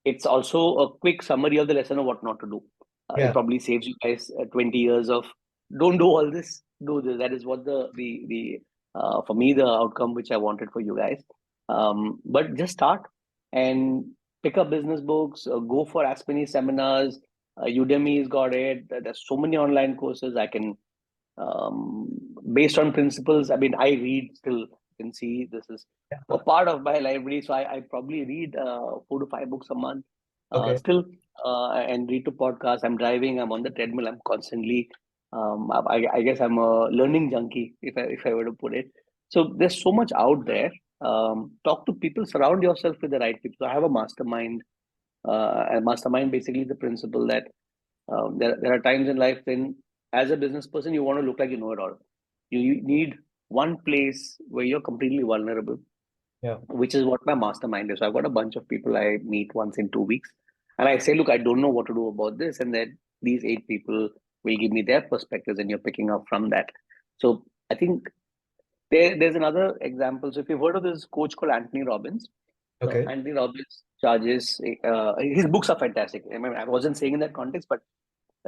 it's also a quick summary of the lesson of what not to do. It probably saves you guys 20 years of don't do all this, do this. That is what the for me, the outcome which I wanted for you guys. But just start and pick up business books, go for as many seminars. Udemy's got it. There's so many online courses I can, based on principles. I mean, I read still. You can see this is a part of my library. So I probably read 4 to 5 books a month still, and read to podcasts. I'm driving, I'm on the treadmill, I'm constantly, I guess I'm a learning junkie, if I were to put it. So there's so much out there. Talk to people, surround yourself with the right people. So I have a mastermind. And mastermind basically the principle that there are times in life when, as a business person, you want to look like you know it all. You need one place where you're completely vulnerable. Yeah. which is what my mastermind is. So I've got a bunch of people I meet once in 2 weeks, and I say, look, I don't know what to do about this, and then these 8 people will give me their perspectives, and you're picking up from that. So I think there's another example. So if you've heard of this coach called Anthony Robbins, so Okay. Anthony Robbins charges his books are fantastic. I mean, I wasn't saying in that context, but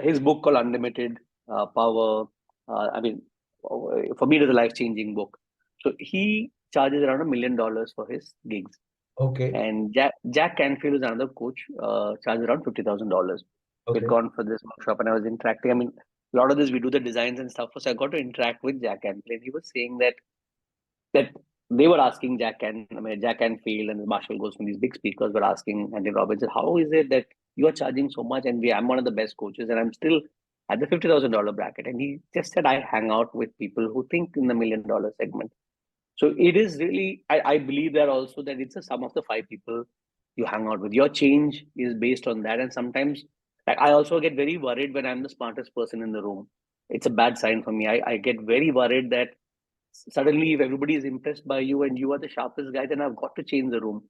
his book called Unlimited Power. I mean, for me, it is a life-changing book. So he charges around $1 million for his gigs. Okay. And Jack Canfield is another coach, charges around $50,000. Okay. We'd gone for this workshop and I was interacting. I mean, a lot of this we do the designs and stuff. So I got to interact with Jack Canfield. And he was saying that they were asking Jack Canfield and Marshall Goldsmith, these big speakers were asking Andy Robbins, how is it that you are charging so much and I'm one of the best coaches and I'm still at the $50,000 bracket? And he just said, I hang out with people who think in the $1 million segment. So it is really, I believe that also that it's a sum of the 5 people you hang out with. Your change is based on that. And sometimes like, I also get very worried when I'm the smartest person in the room. It's a bad sign for me. I get very worried that suddenly if everybody is impressed by you and you are the sharpest guy, then I've got to change the room.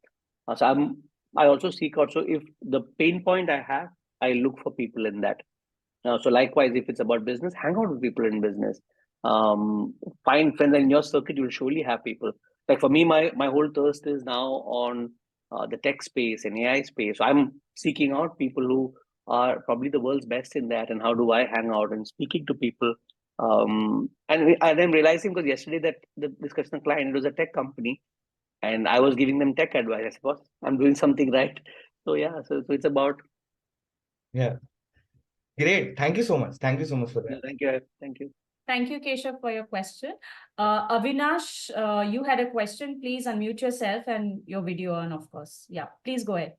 I also seek out. So if the pain point I have, I look for people in that. So likewise, if it's about business, hang out with people in business. Find friends, and in your circuit, you'll surely have people. Like for me, my whole thirst is now on the tech space and AI space. So I'm seeking out people who are probably the world's best in that, and how do I hang out and speaking to people. And I'm realizing, because yesterday that the discussion client, it was a tech company, and I was giving them tech advice. I suppose I'm doing something right. So yeah, so it's about. Yeah. Great. Thank you so much. Thank you so much for that. Thank you. Thank you. Thank you, Keshav, for your question. Avinash, you had a question. Please unmute yourself and your video on, of course. Yeah, please go ahead.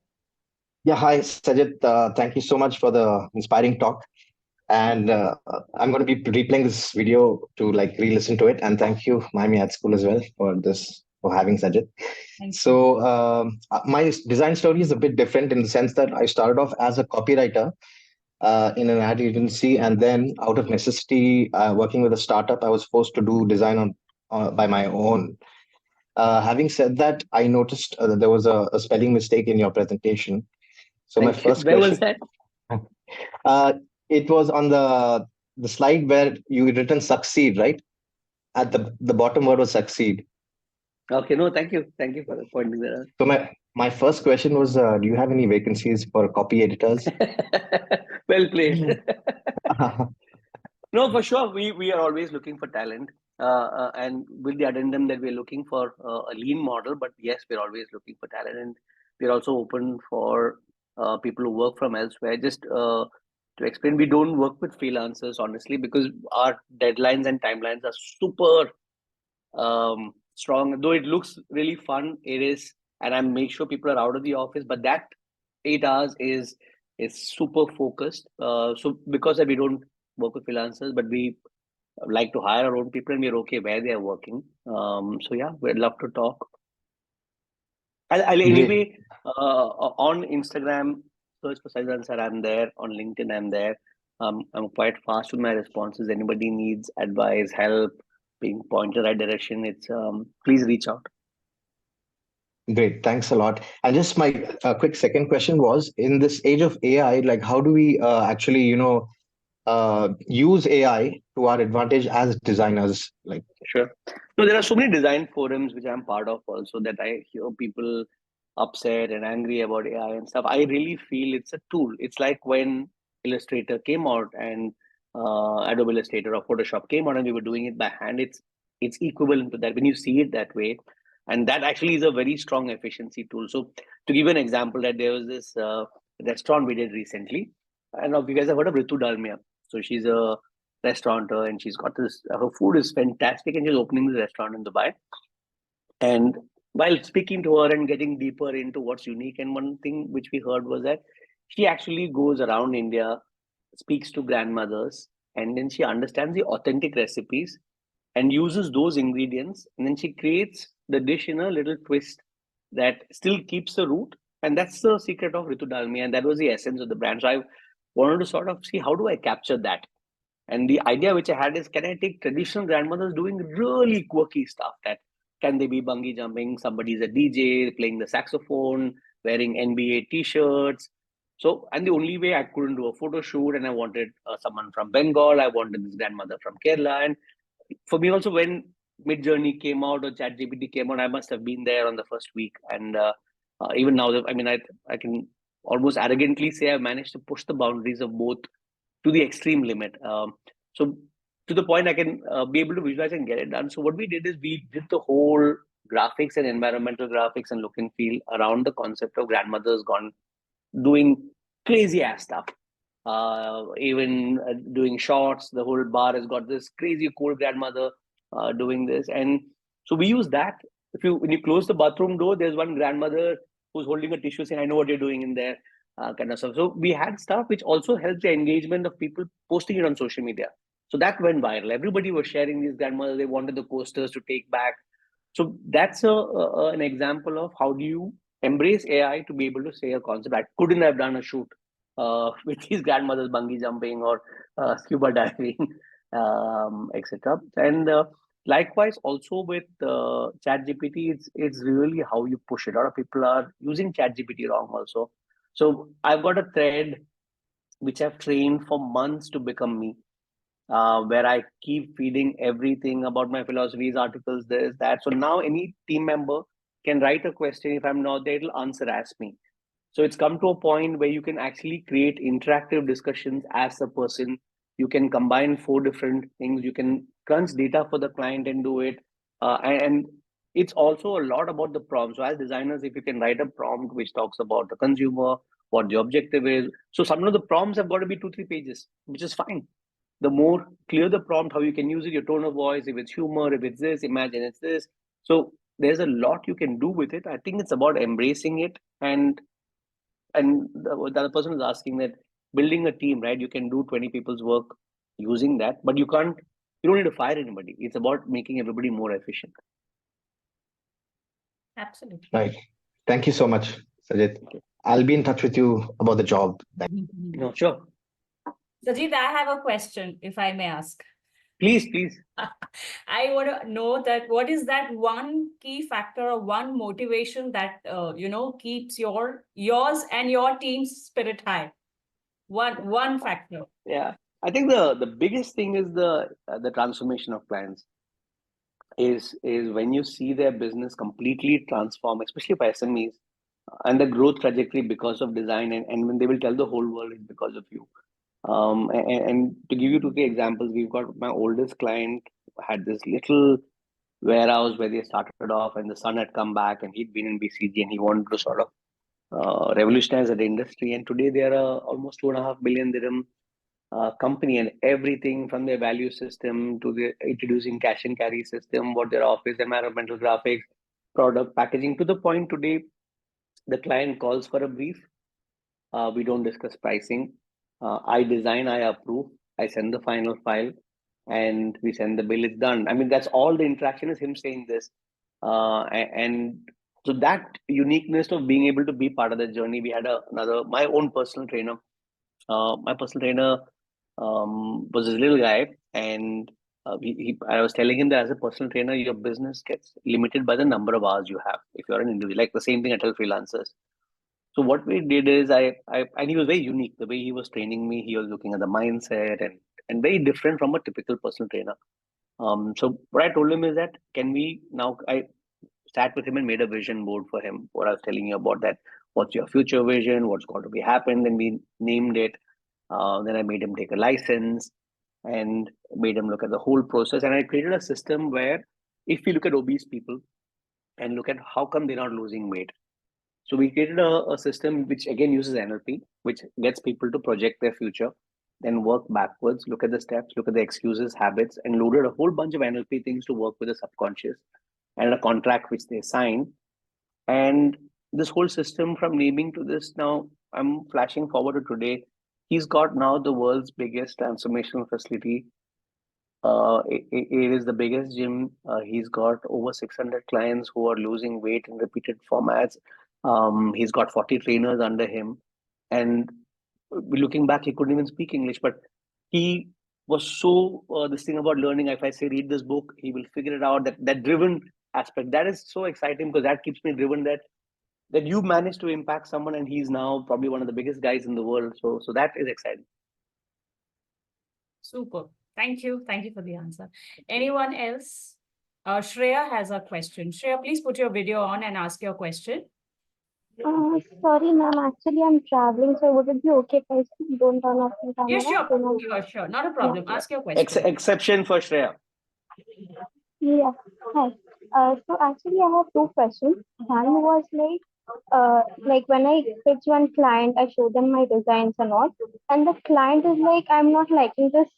Yeah, hi, Sajith. Thank you so much for the inspiring talk. And I'm going to be replaying this video to like re-listen to it. And thank you, Miami Ad School as well for having Sajith. Thank you. So my design story is a bit different in the sense that I started off as a copywriter in an ad agency, and then out of necessity, working with a startup, I was forced to do design by my own. Having said that, I noticed that there was a spelling mistake in your presentation. So my first Where question, was that? it was on the slide where you written succeed, right? At the bottom word was succeed. Okay, no, thank you for pointing that So my first question was, do you have any vacancies for copy editors? out. Well played. No, for sure, we are always looking for talent, and with the addendum that we're looking for a lean model. But yes, we're always looking for talent, and we're also open for people who work from elsewhere. Just to explain, we don't work with freelancers, honestly, because our deadlines and timelines are super strong. Though it looks really fun, it is, and I make sure people are out of the office, but that 8 hours is super focused. So because we don't work with freelancers, but we like to hire our own people, and we're okay where they are working. So yeah, we'd love to talk. I'll anyway on Instagram search for Sajith Ansar. I'm there. On LinkedIn, I'm there. I'm quite fast with my responses. Anybody needs advice, help, being pointed right direction, it's please reach out. Great, thanks a lot. And just my quick second question was, in this age of AI, like how do we actually, use AI to our advantage as designers? Like, Sure. No, there are so many design forums which I'm part of also, that I hear people upset and angry about AI and stuff. I really feel it's a tool. It's like when Illustrator came out and Adobe Illustrator or Photoshop came out and we were doing it by hand. It's equivalent to that when you see it that way. And that actually is a very strong efficiency tool. So to give you an example, that there was this restaurant we did recently. I don't know if you guys have heard of Ritu Dalmia. So she's a restaurateur, and she's got this, her food is fantastic, and she's opening this restaurant in Dubai. And while speaking to her and getting deeper into what's unique, and one thing which we heard was that she actually goes around India, speaks to grandmothers, and then she understands the authentic recipes and uses those ingredients, and then she creates the dish in a little twist that still keeps the root. And that's the secret of Ritu Dalmia, and that was the essence of the brand. So I wanted to sort of see, how do I capture that? And the idea which I had is, can I take traditional grandmothers doing really quirky stuff that Can they be bungee jumping? Somebody's a DJ playing the saxophone, wearing NBA t-shirts. So, and the only way I couldn't do a photo shoot, and I wanted someone from Bengal, I wanted this grandmother from Kerala. And for me also, when Mid-Journey came out or ChatGPT came out, I must have been there on the first week. And even now, I mean, I can almost arrogantly say I've managed to push the boundaries of both to the extreme limit. So to the point I can be able to visualize and get it done. So what we did is we did the whole graphics and environmental graphics and look and feel around the concept of grandmothers gone doing crazy ass stuff. Even doing shots, the whole bar has got this crazy cool grandmother doing this. And so we use that. When you close the bathroom door, there's one grandmother who's holding a tissue saying, I know what you're doing in there, kind of stuff. So we had stuff which also helped the engagement of people posting it on social media. So that went viral. Everybody was sharing these grandmothers. They wanted the posters to take back. So that's an example of how do you embrace AI to be able to say a concept. I couldn't have done a shoot with these grandmothers bungee jumping or scuba diving, etc. And likewise, also with ChatGPT, it's really how you push it. A lot of people are using ChatGPT wrong also. So I've got a thread which I've trained for months to become me, where I keep feeding everything about my philosophies, articles, this, that. So now any team member can write a question. If I'm not there, it'll answer as me. So it's come to a point where you can actually create interactive discussions as a person. You can combine 4 different things. You can crunch data for the client and do it. And it's also a lot about the prompt. So as designers, if you can write a prompt which talks about the consumer, what the objective is. So some of the prompts have got to be 2-3 pages, which is fine. The more clear the prompt, how you can use it, your tone of voice, if it's humor, if it's this, imagine it's this. So there's a lot you can do with it. I think it's about embracing it. And the other person is asking that building a team, right? You can do 20 people's work using that, but you don't need to fire anybody. It's about making everybody more efficient. Absolutely. Right. Thank you so much, Sajith. I'll be in touch with you about the job. No, sure. Sajith, I have a question, if I may ask. Please. I want to know that what is that one key factor or one motivation that keeps yours and your team's spirit high? One factor. Yeah, I think the biggest thing is the transformation of clients. Is when you see their business completely transform, especially for SMEs, and the growth trajectory because of design, and when they will tell the whole world it's because of you. And to give you 2 examples, we've got my oldest client had this little warehouse where they started off, and the son had come back, and he'd been in BCG, and he wanted to sort of revolutionize the industry. And today they are almost 2.5 billion dirham company, and everything from their value system to the introducing cash and carry system, what their office, environmental graphics, product packaging, to the point today the client calls for a brief. We don't discuss pricing. I design, I approve, I send the final file, and we send the bill. It's done. I mean, that's all the interaction is him saying this. And so that uniqueness of being able to be part of the journey, we had my own personal trainer. My personal trainer was this little guy, and I was telling him that as a personal trainer, your business gets limited by the number of hours you have. If you're an individual, like the same thing I tell freelancers. So what we did is and he was very unique. The way he was training me, he was looking at the mindset and very different from a typical personal trainer. So what I told him is that I sat with him and made a vision board for him. What I was telling you about that. What's your future vision? What's got to be happened? And we named it. Then I made him take a license and made him look at the whole process. And I created a system where if you look at obese people and look at how come they're not losing weight. So we created a system which again uses NLP, which gets people to project their future, then work backwards, look at the steps, look at the excuses, habits, and loaded a whole bunch of NLP things to work with the subconscious and a contract which they sign. And this whole system from naming to this, now I'm flashing forward to today. He's got now the world's biggest transformational facility. It is the biggest gym. He's got over 600 clients who are losing weight in repeated formats. He's got 40 trainers under him. And looking back, he couldn't even speak English, but he was so this thing about learning. If I say read this book, he will figure it out. That driven aspect. That is so exciting because that keeps me driven that you managed to impact someone and he's now probably one of the biggest guys in the world. So that is exciting. Super. Thank you. Thank you for the answer. Anyone else? Shreya has a question. Shreya, please put your video on and ask your question. Sorry, ma'am. Actually, I'm traveling, so would it be okay if I don't turn off my camera? Yeah, sure. Not a problem. Ask your question. Exception for Shreya. Yeah. Hi. So actually, I have two questions. One was like when I pitch one client, I show them my designs and all, and the client is like, I'm not liking this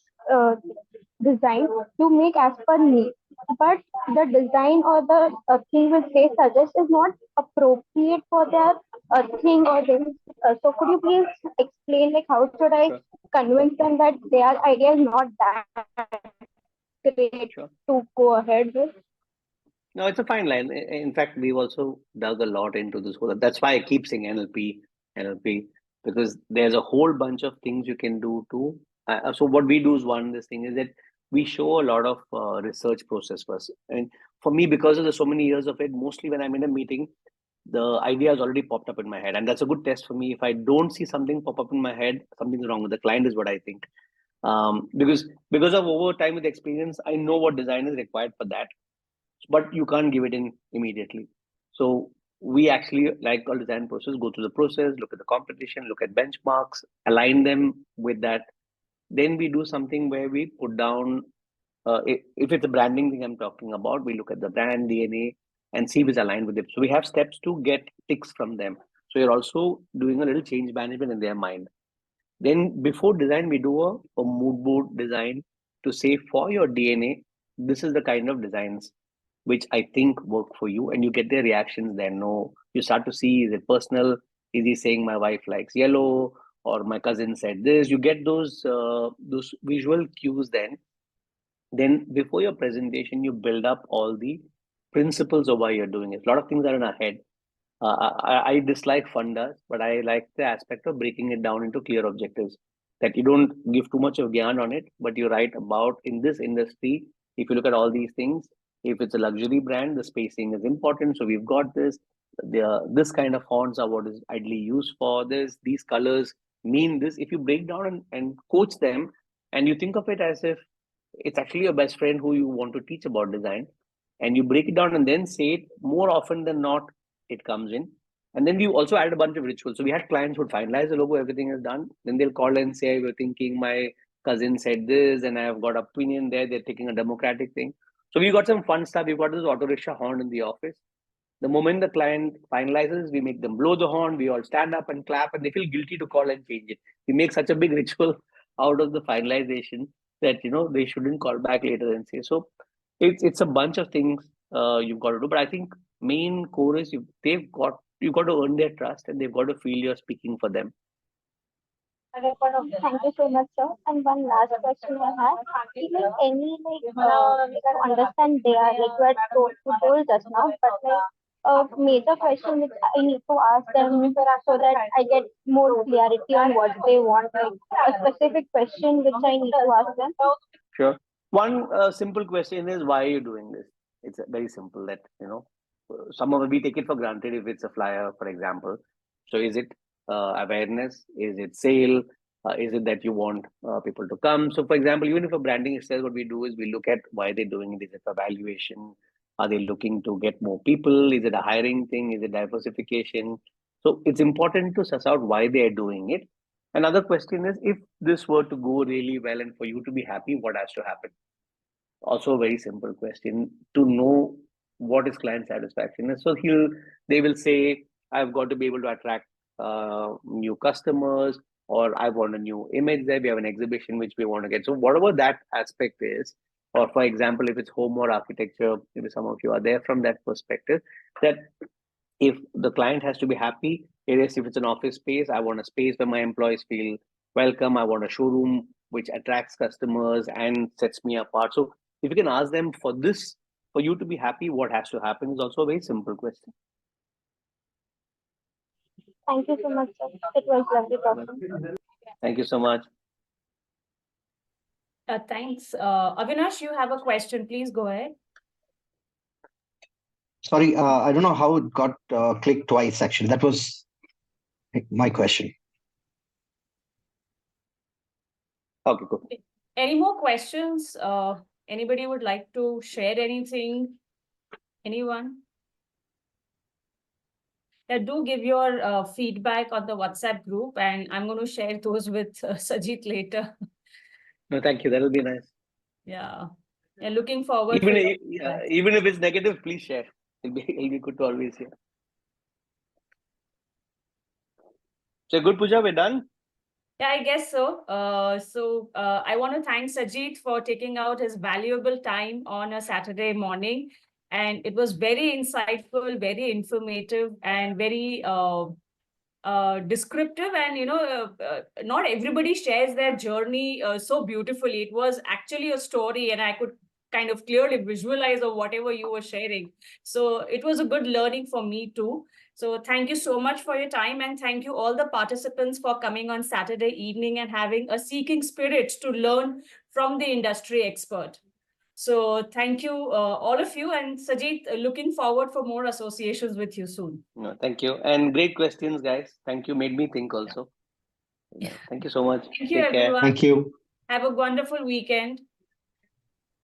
design to make as per me, but the design or the thing which they suggest is not appropriate for their thing or this. So could you please explain like how should I Sure. convince them that their idea is not that great Sure. to go ahead with? No, it's a fine line. In fact, we've also dug a lot into this whole. That's why I keep saying NLP, because there's a whole bunch of things you can do too. So what we do is this thing is that we show a lot of research process first. And for me, because of the so many years of it, mostly when I'm in a meeting, the idea has already popped up in my head, and that's a good test for me. If I don't see something pop up in my head, something's wrong with the client, is what I think. Because of over time with experience, I know what design is required for that, but you can't give it in immediately. So we actually, like our design process, go through the process, look at the competition, look at benchmarks, align them with that. Then we do something where we put down, if it's a branding thing I'm talking about, we look at the brand DNA and see if it's aligned with it. So we have steps to get ticks from them. So you're also doing a little change management in their mind. Then before design, we do a mood board design to say for your DNA, this is the kind of designs which I think work for you, and you get their reactions then. No, you start to see, is it personal? Is he saying my wife likes yellow, or my cousin said this? You get those visual cues then. Then before your presentation, you build up all the principles of why you're doing it. A lot of things are in our head. I dislike fundas, but I like the aspect of breaking it down into clear objectives. That you don't give too much of gyan on it, but you write about in this industry. If you look at all these things, if it's a luxury brand, the spacing is important. So we've got this. This kind of fonts are what is ideally used for this. These colors mean this. If you break down and coach them, and you think of it as if it's actually your best friend who you want to teach about design, and you break it down and then say it, more often than not, it comes in. And then we also added a bunch of rituals. So we had clients who would finalize the logo, everything is done. Then they'll call and say, we're thinking my cousin said this, and I've got opinion there. They're taking a democratic thing. So we got some fun stuff. We've got this auto rickshaw horn in the office. The moment the client finalizes, we make them blow the horn. We all stand up and clap, and they feel guilty to call and change it. We make such a big ritual out of the finalization that they shouldn't call back later and say. So it's a bunch of things you've got to do. But I think main core is you've got to earn their trust, and they've got to feel you're speaking for them. Thank you so much, sir. And one last question I have. Like any to understand they are like you told us now, but like a major question which I need to ask them so that I get more clarity on what they want, like a specific question which I need to ask them. Sure. One simple question is, why are you doing this? It's very simple that, some of we take it for granted if it's a flyer, for example. So is it awareness? Is it sale? Is it that you want people to come? So for example, even if a branding itself, what we do is we look at why they're doing it. Is it evaluation? Are they looking to get more people? Is it a hiring thing? Is it diversification? So it's important to suss out why they are doing it. Another question is, if this were to go really well and for you to be happy, what has to happen? Also a very simple question to know what is client satisfaction. So they will say, I've got to be able to attract new customers, or I want a new image there. We have an exhibition which we want to get. So whatever that aspect is, or for example, if it's home or architecture, maybe some of you are there from that perspective, that if the client has to be happy, if it's an office space, I want a space where my employees feel welcome. I want a showroom which attracts customers and sets me apart. So if you can ask them for this, for you to be happy, what has to happen is also a very simple question. Thank you so much, sir. It was lovely talking. Thank you so much. Thanks. Avinash, you have a question. Please go ahead. Sorry, I don't know how it got clicked twice, actually. That was my question. Okay, cool. Any more questions? Anybody would like to share anything? Anyone? Yeah, do give your feedback on the WhatsApp group, and I'm going to share those with Sajith later. No, thank you. That'll be nice. Yeah. And looking forward Even for your yeah, feedback. even if it's negative, please share. It'll be good to always hear. So good, Pooja. We're done. Yeah, I guess so. I want to thank Sajith for taking out his valuable time on a Saturday morning. And it was very insightful, very informative, and very descriptive. And, not everybody shares their journey so beautifully. It was actually a story, and I could kind of clearly visualize of whatever you were sharing. So it was a good learning for me too. So thank you so much for your time, and thank you all the participants for coming on Saturday evening and having a seeking spirit to learn from the industry expert. So thank you, all of you, and Sajith, looking forward for more associations with you soon. No, thank you. And great questions, guys. Thank you. Made me think also. Yeah. Thank you so much. Thank you, Take care. everyone. Thank you. Have a wonderful weekend.